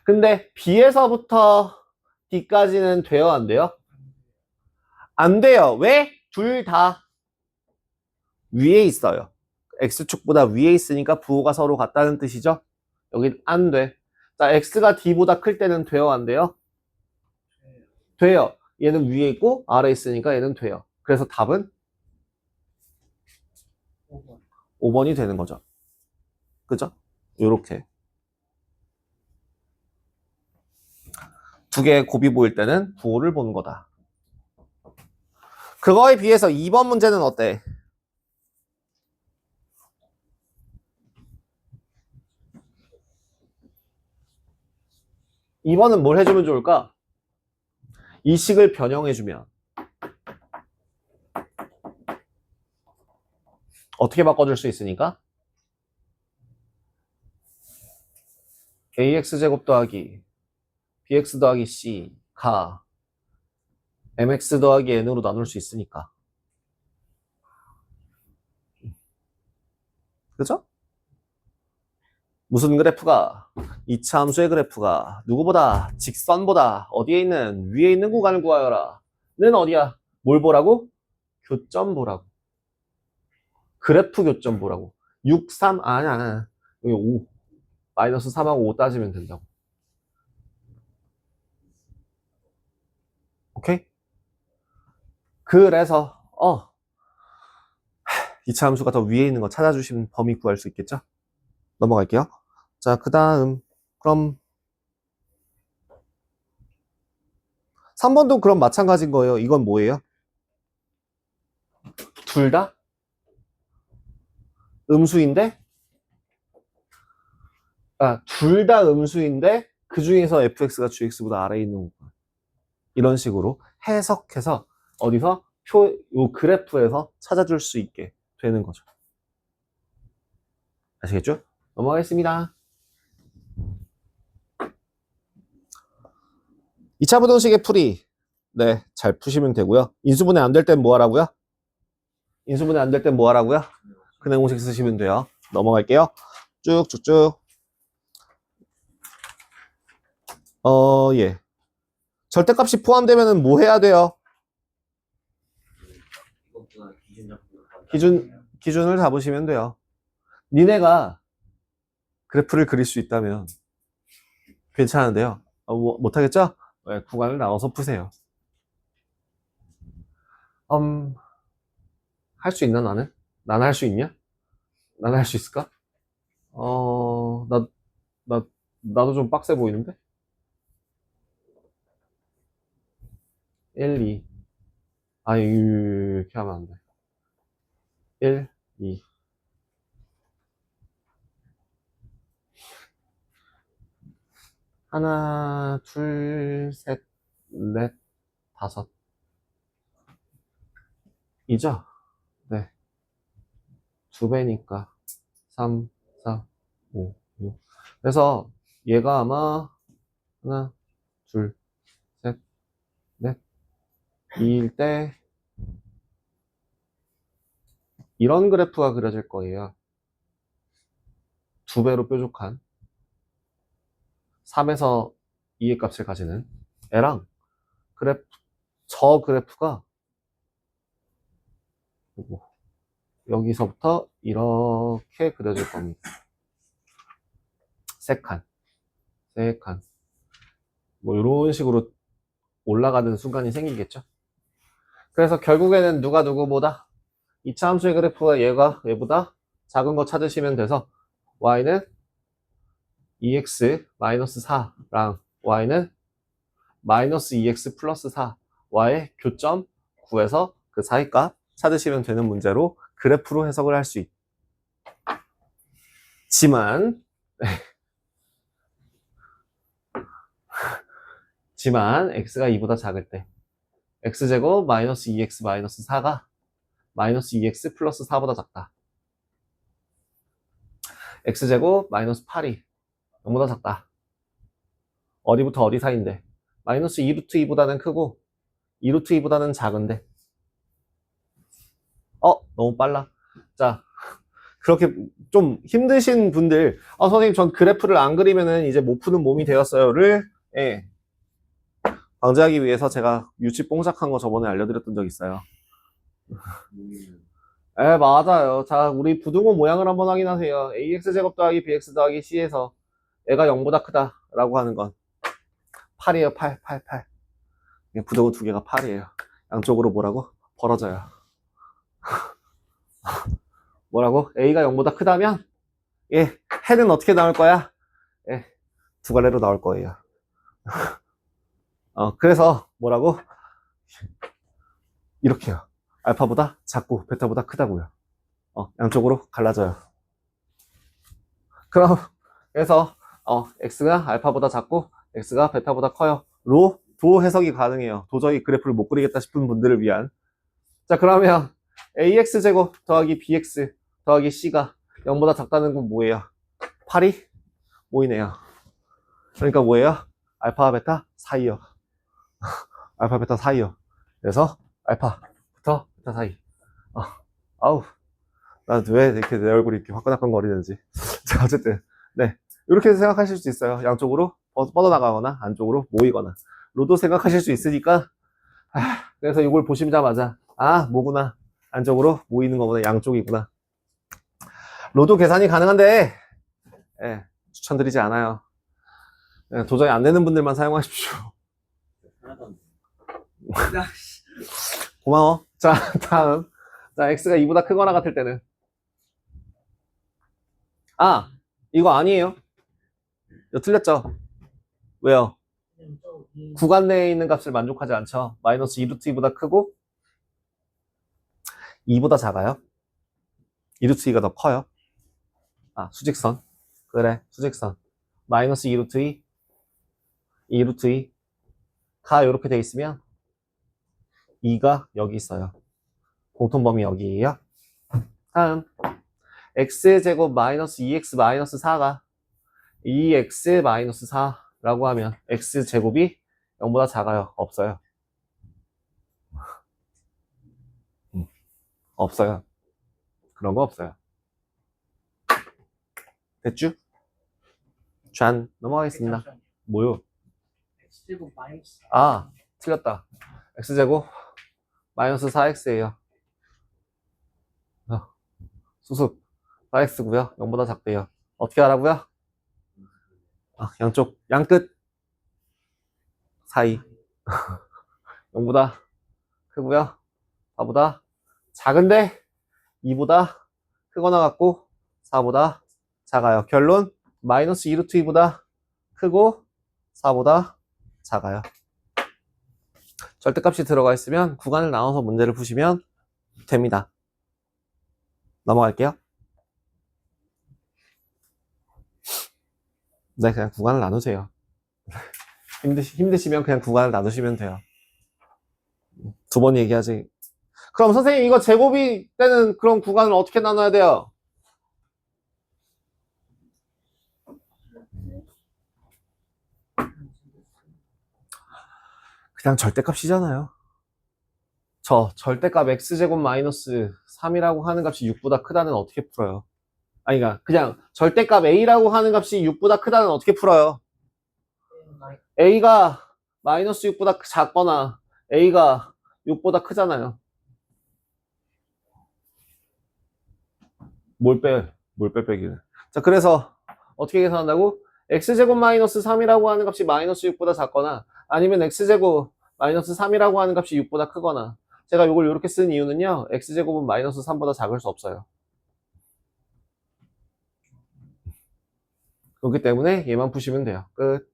근데 B에서부터 D까지는 돼요, 안 돼요? 안 돼요. 왜? 둘 다 위에 있어요. X축보다 위에 있으니까 부호가 서로 같다는 뜻이죠? 여긴 안 돼. 자, X가 D보다 클 때는 돼요, 안 돼요? 돼요. 얘는 위에 있고 아래에 있으니까 얘는 돼요. 그래서 답은 5번이 되는 거죠. 그죠? 요렇게. 두 개의 곱이 보일 때는 부호를 보는 거다. 그거에 비해서 2번 문제는 어때? 2번은 뭘 해주면 좋을까? 이 식을 변형해주면 어떻게 바꿔줄 수 있으니까? ax제곱 더하기 bx 더하기 c가 mx 더하기 n으로 나눌 수 있으니까. 그죠? 무슨 그래프가? 2차 함수의 그래프가 누구보다 직선보다 어디에 있는 위에 있는 구간을 구하여라 는 어디야? 뭘 보라고? 교점 보라고. 그래프 교점 보라고. 6, 3 아니야. 여기 5 마이너스 3하고 5 따지면 된다고. 오케이? 그래서 2차 함수가 더 위에 있는 거 찾아주시면 범위 구할 수 있겠죠? 넘어갈게요. 자, 그 다음 그럼 3번도 그럼 마찬가지인 거예요. 이건 뭐예요? 둘 다 음수인데 둘 다 음수인데 그 중에서 fx가 gx보다 아래에 있는 구간. 이런 식으로 해석해서 어디서 요 그래프에서 찾아줄 수 있게 되는 거죠. 아시겠죠? 넘어가겠습니다. 2차 부등식의 풀이 네, 잘 푸시면 되고요. 인수분해 안 될 땐 뭐 하라고요? 인수분해 안 될 땐 뭐 하라고요? 근해 공식 쓰시면 돼요. 넘어갈게요. 쭉쭉쭉. 예. 절대값이 포함되면은 뭐 해야 돼요? 기준을 잡으시면 돼요. 니네가 그래프를 그릴 수 있다면 괜찮은데요. 못하겠죠? 네, 구간을 나눠서 푸세요. 할 수 있나, 나는? 나는 할 수 있냐? 나는 할 수 있을까? 어, 나, 나도 좀 빡세 보이는데? 1, 2. 아, 이렇게 하면 안 돼. 1, 2. 하나, 둘, 셋, 넷, 다섯. 이죠? 네. 두 배니까. 3, 4, 5, 6. 그래서 얘가 아마 하나, 둘, 셋, 넷, 2일 때 이런 그래프가 그려질 거예요. 두 배로 뾰족한 3에서 2의 값을 가지는 애랑 저 그래프가 여기서부터 이렇게 그려질 겁니다. 세 칸, 세 칸. 뭐 이런 식으로 올라가는 순간이 생기겠죠. 그래서 결국에는 누가 누구보다 이차 함수의 그래프가 얘보다 작은 거 찾으시면 돼서 y는 2x-4랑 y는 마이너스 2x 플러스 4와의 교점 구해서 그 사이 값 찾으시면 되는 문제로 그래프로 해석을 할 수 있지만 x가 2보다 작을 때 x제곱 마이너스 2x 마이너스 4가 마이너스 2x 플러스 4보다 작다. x제곱 마이너스 8이 0보다 작다. 어디부터 어디 사이인데 마이너스 2루트 2보다는 크고 2루트 2보다는 작은데 너무 빨라. 자, 그렇게 좀 힘드신 분들 선생님 전 그래프를 안 그리면은 이제 못 푸는 몸이 되었어요를 방지하기 위해서 제가 유치 뽕짝한 거 저번에 알려드렸던 적 있어요. 맞아요. 자, 우리 부등호 모양을 한번 확인하세요. ax제곱 더하기 bx 더하기 c에서 얘가 0보다 크다 라고 하는 건 8이에요. 8. 부등호 두 개가 8이에요. 양쪽으로 뭐라고? 벌어져요. 뭐라고? a가 0보다 크다면 해는 어떻게 나올 거야? 두 갈래로 나올 거예요. 그래서 뭐라고? 이렇게요. 알파보다 작고 베타보다 크다고요. 양쪽으로 갈라져요. 그래서 x가 알파보다 작고 x가 베타보다 커요. 도 해석이 가능해요. 도저히 그래프를 못 그리겠다 싶은 분들을 위한. 자, 그러면 ax제곱 더하기 bx 더하기 c가 0보다 작다는 건 뭐예요? 8이 모이네요. 그러니까 뭐예요? 알파 베타 사이요. 알파 베타 사이요. 그래서 알파부터 베타 사이. 아우, 나 왜 이렇게 내 얼굴이 이렇게 화끈화끈 거리는지. 자, 어쨌든 네, 이렇게 생각하실 수 있어요. 양쪽으로 뻗어나가거나 안쪽으로 모이거나 로도 생각하실 수 있으니까. 그래서 이걸 보시자마자 뭐구나, 안쪽으로 모이는 거보다 양쪽이구나. 로도 계산이 가능한데 추천드리지 않아요. 도저히 안 되는 분들만 사용하십시오. 고마워. 자, 다음. 자, x가 2보다 크거나 같을 때는 이거 아니에요. 이거 틀렸죠? 왜요? 구간 내에 있는 값을 만족하지 않죠. 마이너스 2루트 2보다 크고 2보다 작아요. 2루트 2가 더 커요. 수직선. 그래, 수직선. 마이너스 2루트 2, 2루트 2가 이렇게 돼 있으면 2가 여기 있어요. 공통범위 여기에요. 다음 x제곱 마이너스 2x 마이너스 4가 2x 마이너스 4라고 하면 x제곱이 0보다 작아요? 없어요? 없어요. 그런 거 없어요. 됐죠? 짠. 넘어가겠습니다. 뭐요? x제곱 마이너스 틀렸다. x제곱 마이너스 4x예요. 수습 4x고요. 0보다 작대요. 어떻게 하라고요? 양쪽 양끝 사이 0보다 크고요. 4보다 작은데 2보다 크거나 같고 4보다 작아요. 결론 마이너스 2루트 2보다 크고 4보다 작아요. 절대값이 들어가 있으면 구간을 나눠서 문제를 푸시면 됩니다. 넘어갈게요. 네, 그냥 구간을 나누세요. 힘드시면 그냥 구간을 나누시면 돼요. 두 번 얘기하지. 그럼 선생님 이거 제곱이 되는 그런 구간을 어떻게 나눠야 돼요? 그냥 절대값이잖아요. 저 절대값 x제곱 마이너스 3이라고 하는 값이 6보다 크다는 어떻게 풀어요? 아니, 그냥 절대값 a라고 하는 값이 6보다 크다는 어떻게 풀어요? a가 마이너스 6보다 작거나 a가 6보다 크잖아요. 뭘 빼기는. 자, 그래서 어떻게 계산한다고? x제곱 마이너스 3이라고 하는 값이 마이너스 6보다 작거나 아니면 x제곱 마이너스 3이라고 하는 값이 6보다 크거나. 제가 이걸 이렇게 쓴 이유는요. x제곱은 마이너스 3보다 작을 수 없어요. 그렇기 때문에 얘만 푸시면 돼요. 끝.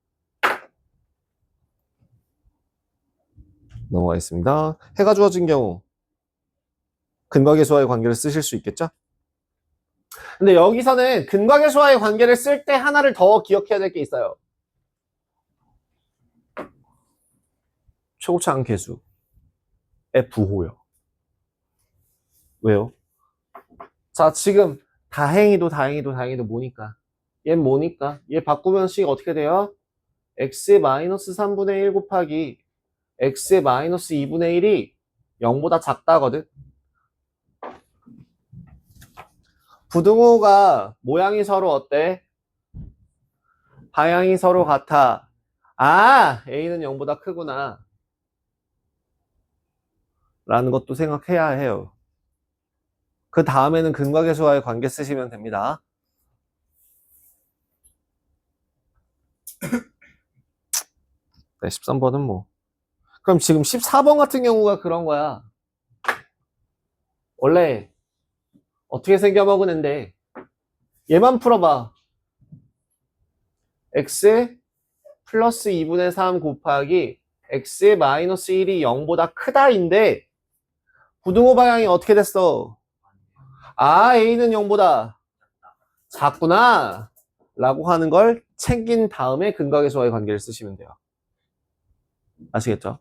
넘어가겠습니다. 해가 주어진 경우 근과계수와의 관계를 쓰실 수 있겠죠? 근데 여기서는 근과계수와의 관계를 쓸 때 하나를 더 기억해야 될 게 있어요. 최고차항 계수의 부호요. 왜요? 자, 지금 다행히도 뭐니까? 얘는 뭐니까? 얘 바꾸면 식 어떻게 돼요? x의 마이너스 3분의 1 곱하기 x의 마이너스 2분의 1이 0보다 작다거든? 부등호가 모양이 서로 어때? 방향이 서로 같아. 아, a는 0보다 크구나. 라는 것도 생각해야 해요. 그 다음에는 근과계수와의 관계 쓰시면 됩니다. 네, 13번은 뭐. 그럼 지금 14번 같은 경우가 그런 거야. 원래 어떻게 생겨먹으는데 얘만 풀어봐. x 플러스 2분의 3 곱하기 x의 마이너스 1이 0보다 크다인데 부등호 방향이 어떻게 됐어? 아, a는 0보다 작구나 라고 하는 걸 챙긴 다음에 근과계수와의 관계를 쓰시면 돼요. 아시겠죠?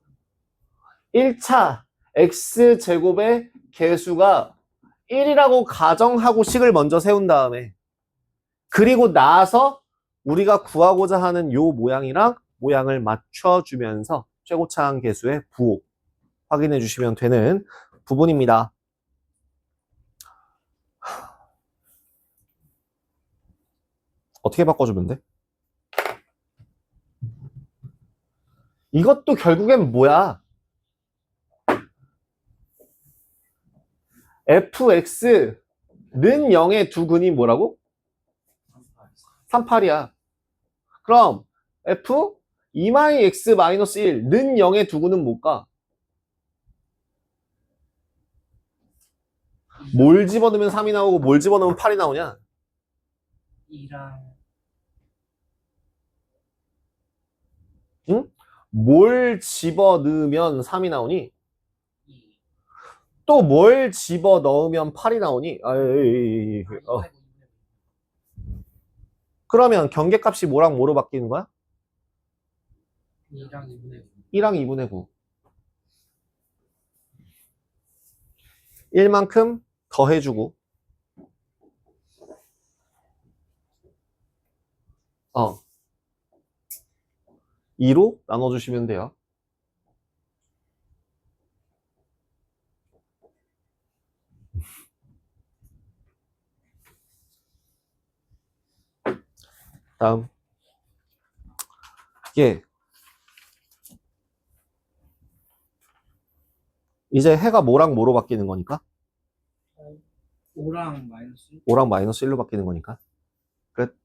1차 x제곱의 계수가 1이라고 가정하고 식을 먼저 세운 다음에 그리고 나서 우리가 구하고자 하는 요 모양이랑 모양을 맞춰주면서 최고차항 계수의 부호 확인해 주시면 되는 부분입니다. 어떻게 바꿔주면 돼? 이것도 결국엔 뭐야? fx는 0의 두 근이 뭐라고? 38이야. 그럼 f 2-x-1는 0의 두 근은 뭘까? 뭘 집어넣으면 3이 나오고 뭘 집어넣으면 8이 나오냐? 2랑 응? 뭘 집어넣으면 3이 나오니? 2. 또 뭘 집어넣으면 8이 나오니? 그러면 경계값이 뭐랑 뭐로 바뀌는 거야? 2랑 2분의 9. 1랑 2분의 9. 1만큼 더해주고 2로 나눠주시면 돼요. 다음 이게 이제 해가 뭐랑 뭐로 바뀌는 거니까? 5랑 마이너스 1. 5랑 마이너스 1로 바뀌는 거니까 끝.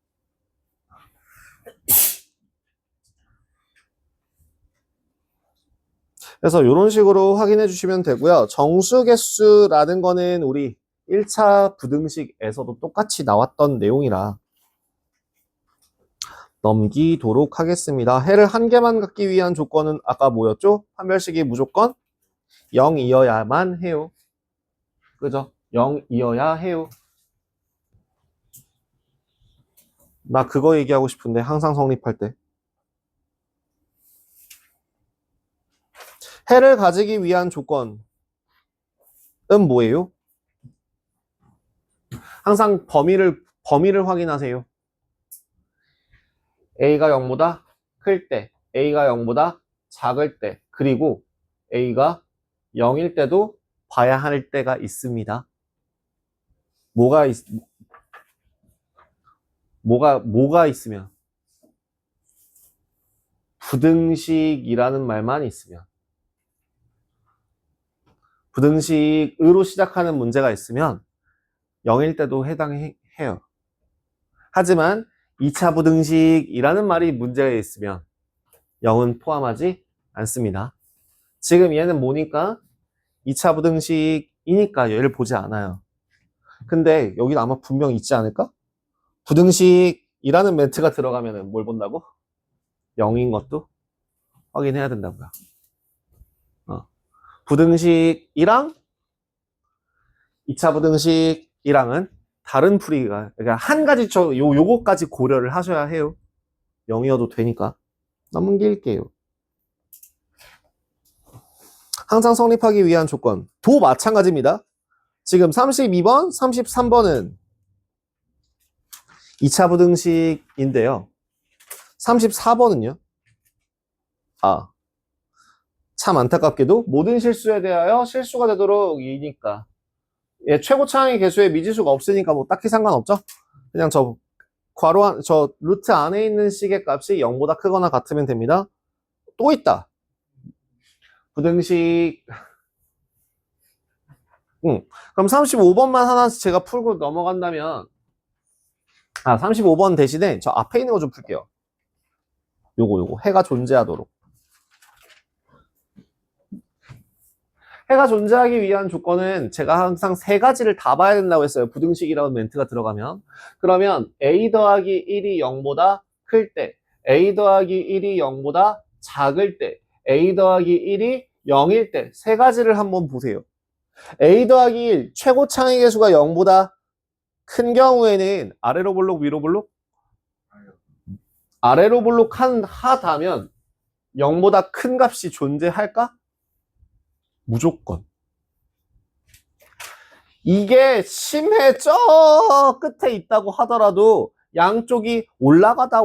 그래서 이런 식으로 확인해 주시면 되고요. 정수개수라는 거는 우리 1차 부등식에서도 똑같이 나왔던 내용이라 넘기도록 하겠습니다. 해를 한 개만 갖기 위한 조건은 아까 뭐였죠? 판별식이 무조건 0이어야만 해요. 그죠? 0이어야 해요. 나 그거 얘기하고 싶은데 항상 성립할 때. 해를 가지기 위한 조건은 뭐예요? 항상 범위를 확인하세요. A가 0보다 클 때, A가 0보다 작을 때, 그리고 A가 0일 때도 봐야 할 때가 있습니다. 뭐가 있으면? 부등식이라는 말만 있으면. 부등식으로 시작하는 문제가 있으면 0일 때도 해당해요. 하지만 2차 부등식이라는 말이 문제가 있으면 0은 포함하지 않습니다. 지금 얘는 뭐니까? 2차 부등식이니까 얘를 보지 않아요. 근데 여기 아마 분명 있지 않을까? 부등식이라는 멘트가 들어가면 뭘 본다고? 0인 것도 확인해야 된다고요. 부등식이랑 2차 부등식이랑은 다른 풀이가, 그러니까 한 가지 요거까지 고려를 하셔야 해요. 0이어도 되니까. 넘길게요. 항상 성립하기 위한 조건도 마찬가지입니다. 지금 32번, 33번은 2차 부등식인데요. 34번은요. 참 안타깝게도 모든 실수에 대하여 실수가 되도록 이니까. 예, 최고 차항의 개수에 미지수가 없으니까 뭐 딱히 상관없죠. 그냥 저 루트 안에 있는 식의 값이 0보다 크거나 같으면 됩니다. 또 있다. 부등식. 그럼 35번만 하나 제가 풀고 넘어간다면 35번 대신에 저 앞에 있는 거 좀 풀게요. 요거 해가 존재하도록. 해가 존재하기 위한 조건은 제가 항상 세 가지를 다 봐야 된다고 했어요. 부등식이라는 멘트가 들어가면. 그러면 A 더하기 1이 0보다 클 때, A 더하기 1이 0보다 작을 때, A 더하기 1이 0일 때 세 가지를 한번 보세요. A 더하기 1 최고 창의 개수가 0보다 큰 경우에는 아래로 볼록 위로 볼록? 아래로 볼록 하다면 0보다 큰 값이 존재할까? 무조건. 이게 심해 저 끝에 있다고 하더라도 양쪽이 올라가다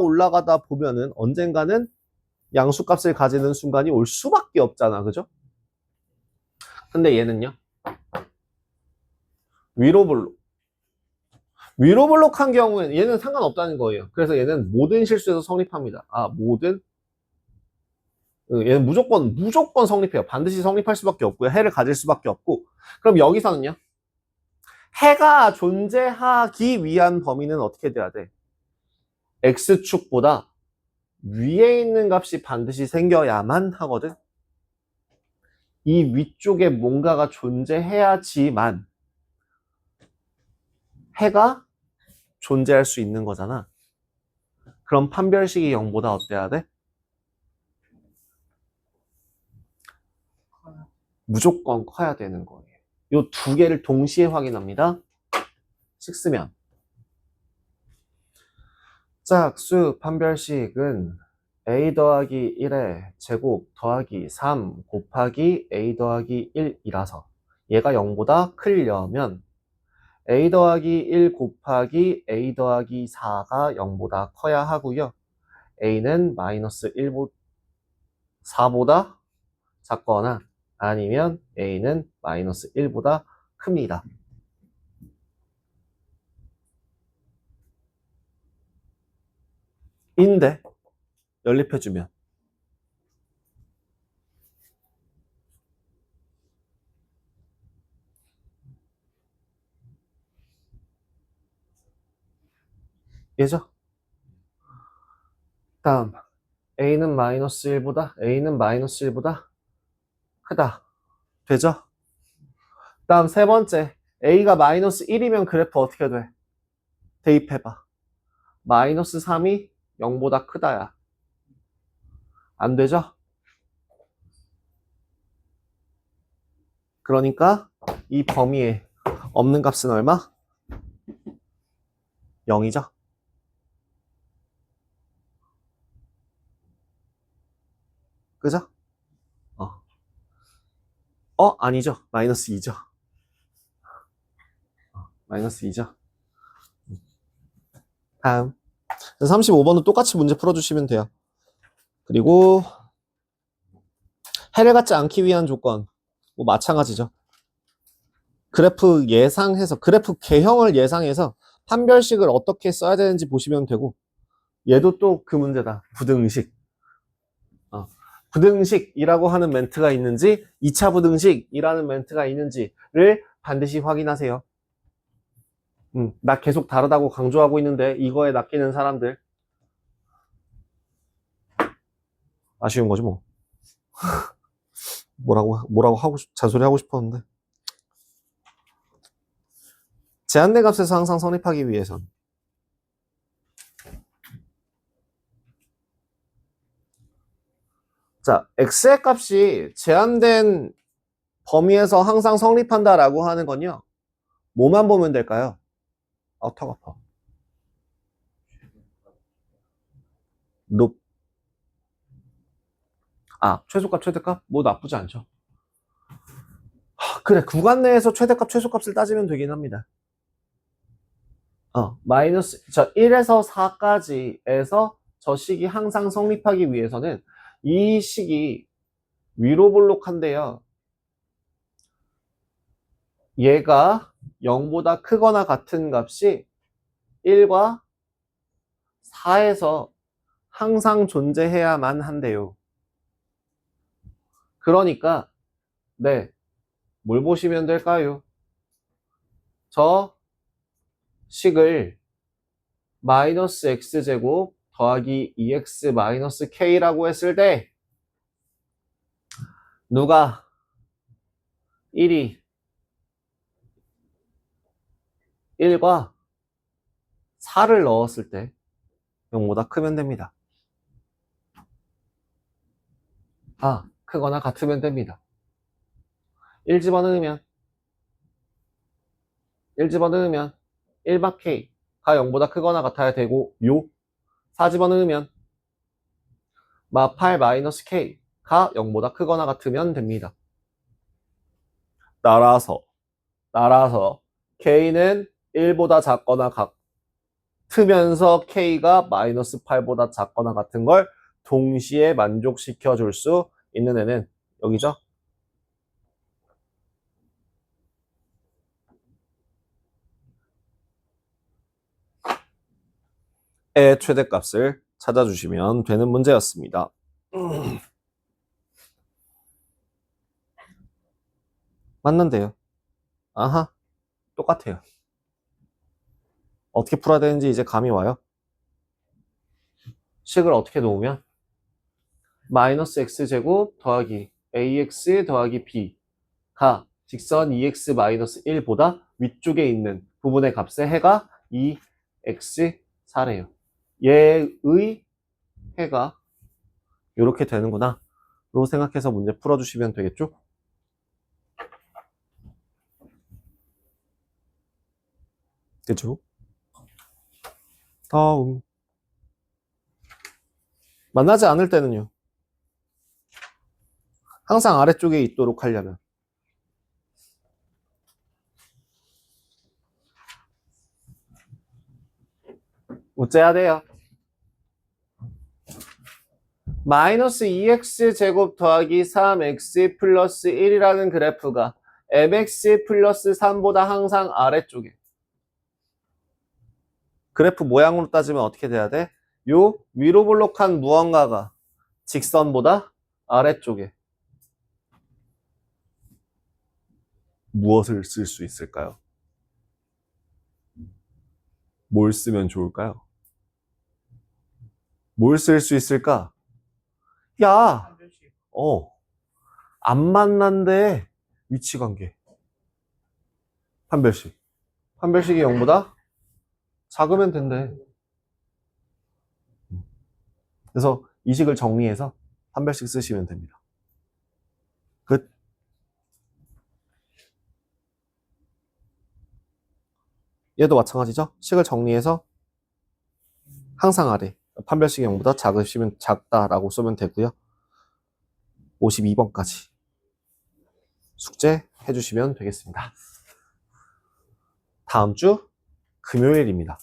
보면은 언젠가는 양수값을 가지는 순간이 올 수밖에 없잖아. 그죠? 근데 얘는요. 위로 볼록한 경우에는 얘는 상관없다는 거예요. 그래서 얘는 모든 실수에서 성립합니다. 얘는 무조건 성립해요. 반드시 성립할 수밖에 없고요. 해를 가질 수밖에 없고. 그럼 여기서는요. 해가 존재하기 위한 범위는 어떻게 돼야 돼? X축보다 위에 있는 값이 반드시 생겨야만 하거든. 이 위쪽에 뭔가가 존재해야지만 해가 존재할 수 있는 거잖아. 그럼 판별식이 0보다 어때야 돼? 무조건 커야 되는 거예요. 이 두 개를 동시에 확인합니다. 식으면 짝수 판별식은 a 더하기 1의 제곱 더하기 3 곱하기 a 더하기 1이라서 얘가 0보다 크려면 a 더하기 1 곱하기 a 더하기 4가 0보다 커야 하고요. a는 마이너스 4보다 작거나 아니면 a는 마이너스 1보다 큽니다. 인데 연립해주면 얘죠? 다음 A는 마이너스 1보다 크다. 되죠? 다음 세 번째. A가 마이너스 1이면 그래프 어떻게 돼? 대입해봐. 마이너스 3이 0보다 크다야. 안 되죠? 그러니까 이 범위에 없는 값은 얼마? 0이죠? 그죠? 아니죠. 마이너스 2죠. 마이너스 2죠. 다음. 35번은 똑같이 문제 풀어주시면 돼요. 그리고 해를 갖지 않기 위한 조건. 뭐 마찬가지죠. 그래프 예상해서, 그래프 개형을 예상해서 판별식을 어떻게 써야 되는지 보시면 되고, 얘도 또 그 문제다. 부등식. 부등식이라고 하는 멘트가 있는지, 2차 부등식이라는 멘트가 있는지를 반드시 확인하세요. 나 계속 다르다고 강조하고 있는데, 이거에 낚이는 사람들. 아쉬운 거지, 뭐. 뭐라고 잔소리 하고 싶었는데. 제한된 값에서 항상 성립하기 위해선. 자, x의 값이 제한된 범위에서 항상 성립한다라고 하는 건요. 뭐만 보면 될까요? 턱 아파. 룹. 최소값, 최대값? 뭐 나쁘지 않죠. 그래, 구간 내에서 최대값, 최소값을 따지면 되긴 합니다. 마이너스, 1에서 4까지에서 저 식이 항상 성립하기 위해서는 이 식이 위로 볼록한데요. 얘가 0보다 크거나 같은 값이 1과 4에서 항상 존재해야만 한대요. 그러니까 네, 뭘 보시면 될까요? 저 식을 마이너스 x제곱 더하기 2x 마이너스 k라고 했을 때 누가 1이 1과 4를 넣었을 때 0보다 크면 됩니다. 크거나 같으면 됩니다. 1 집어넣으면 1박 k가 0보다 크거나 같아야 되고 4 집어넣으면 8 마이너스 k가 0보다 크거나 같으면 됩니다. 따라서 k는 1보다 작거나 같으면서 k가 마이너스 8보다 작거나 같은 걸 동시에 만족시켜 줄 수 있는 애는 여기죠? 의 최대값을 찾아주시면 되는 문제였습니다. 맞는데요. 똑같아요. 어떻게 풀어야 되는지 이제 감이 와요. 식을 어떻게 놓으면 마이너스 x제곱 더하기 ax 더하기 b가 직선 2x 마이너스 1보다 위쪽에 있는 부분의 값의 해가 2x4래요. 얘의 해가 이렇게 되는구나 로 생각해서 문제 풀어주시면 되겠죠? 그쵸? 다음 만나지 않을 때는요. 항상 아래쪽에 있도록 하려면 어째야 돼요? 마이너스 2x 제곱 더하기 3x 플러스 1이라는 그래프가 mx 플러스 3보다 항상 아래쪽에 그래프 모양으로 따지면 어떻게 돼야 돼? 요 위로 볼록한 무언가가 직선보다 아래쪽에 무엇을 쓸 수 있을까요? 뭘 쓰면 좋을까요? 뭘 쓸 수 있을까? 야, 판별식. 안 만난데 위치 관계. 판별식. 판별식이 0보다 작으면 된대. 그래서 이 식을 정리해서 판별식 쓰시면 됩니다. 끝. 얘도 마찬가지죠. 식을 정리해서 항상 아래 판별식이 0보다 작으시면 작다라고 쓰면 되고요. 52번까지 숙제 해주시면 되겠습니다. 다음 주 금요일입니다.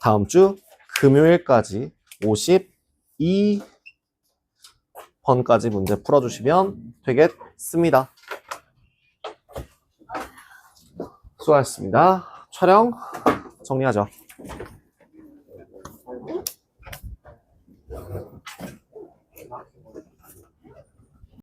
다음 주 금요일까지 52번까지 문제 풀어주시면 되겠습니다. 수고하셨습니다. 촬영 정리하죠.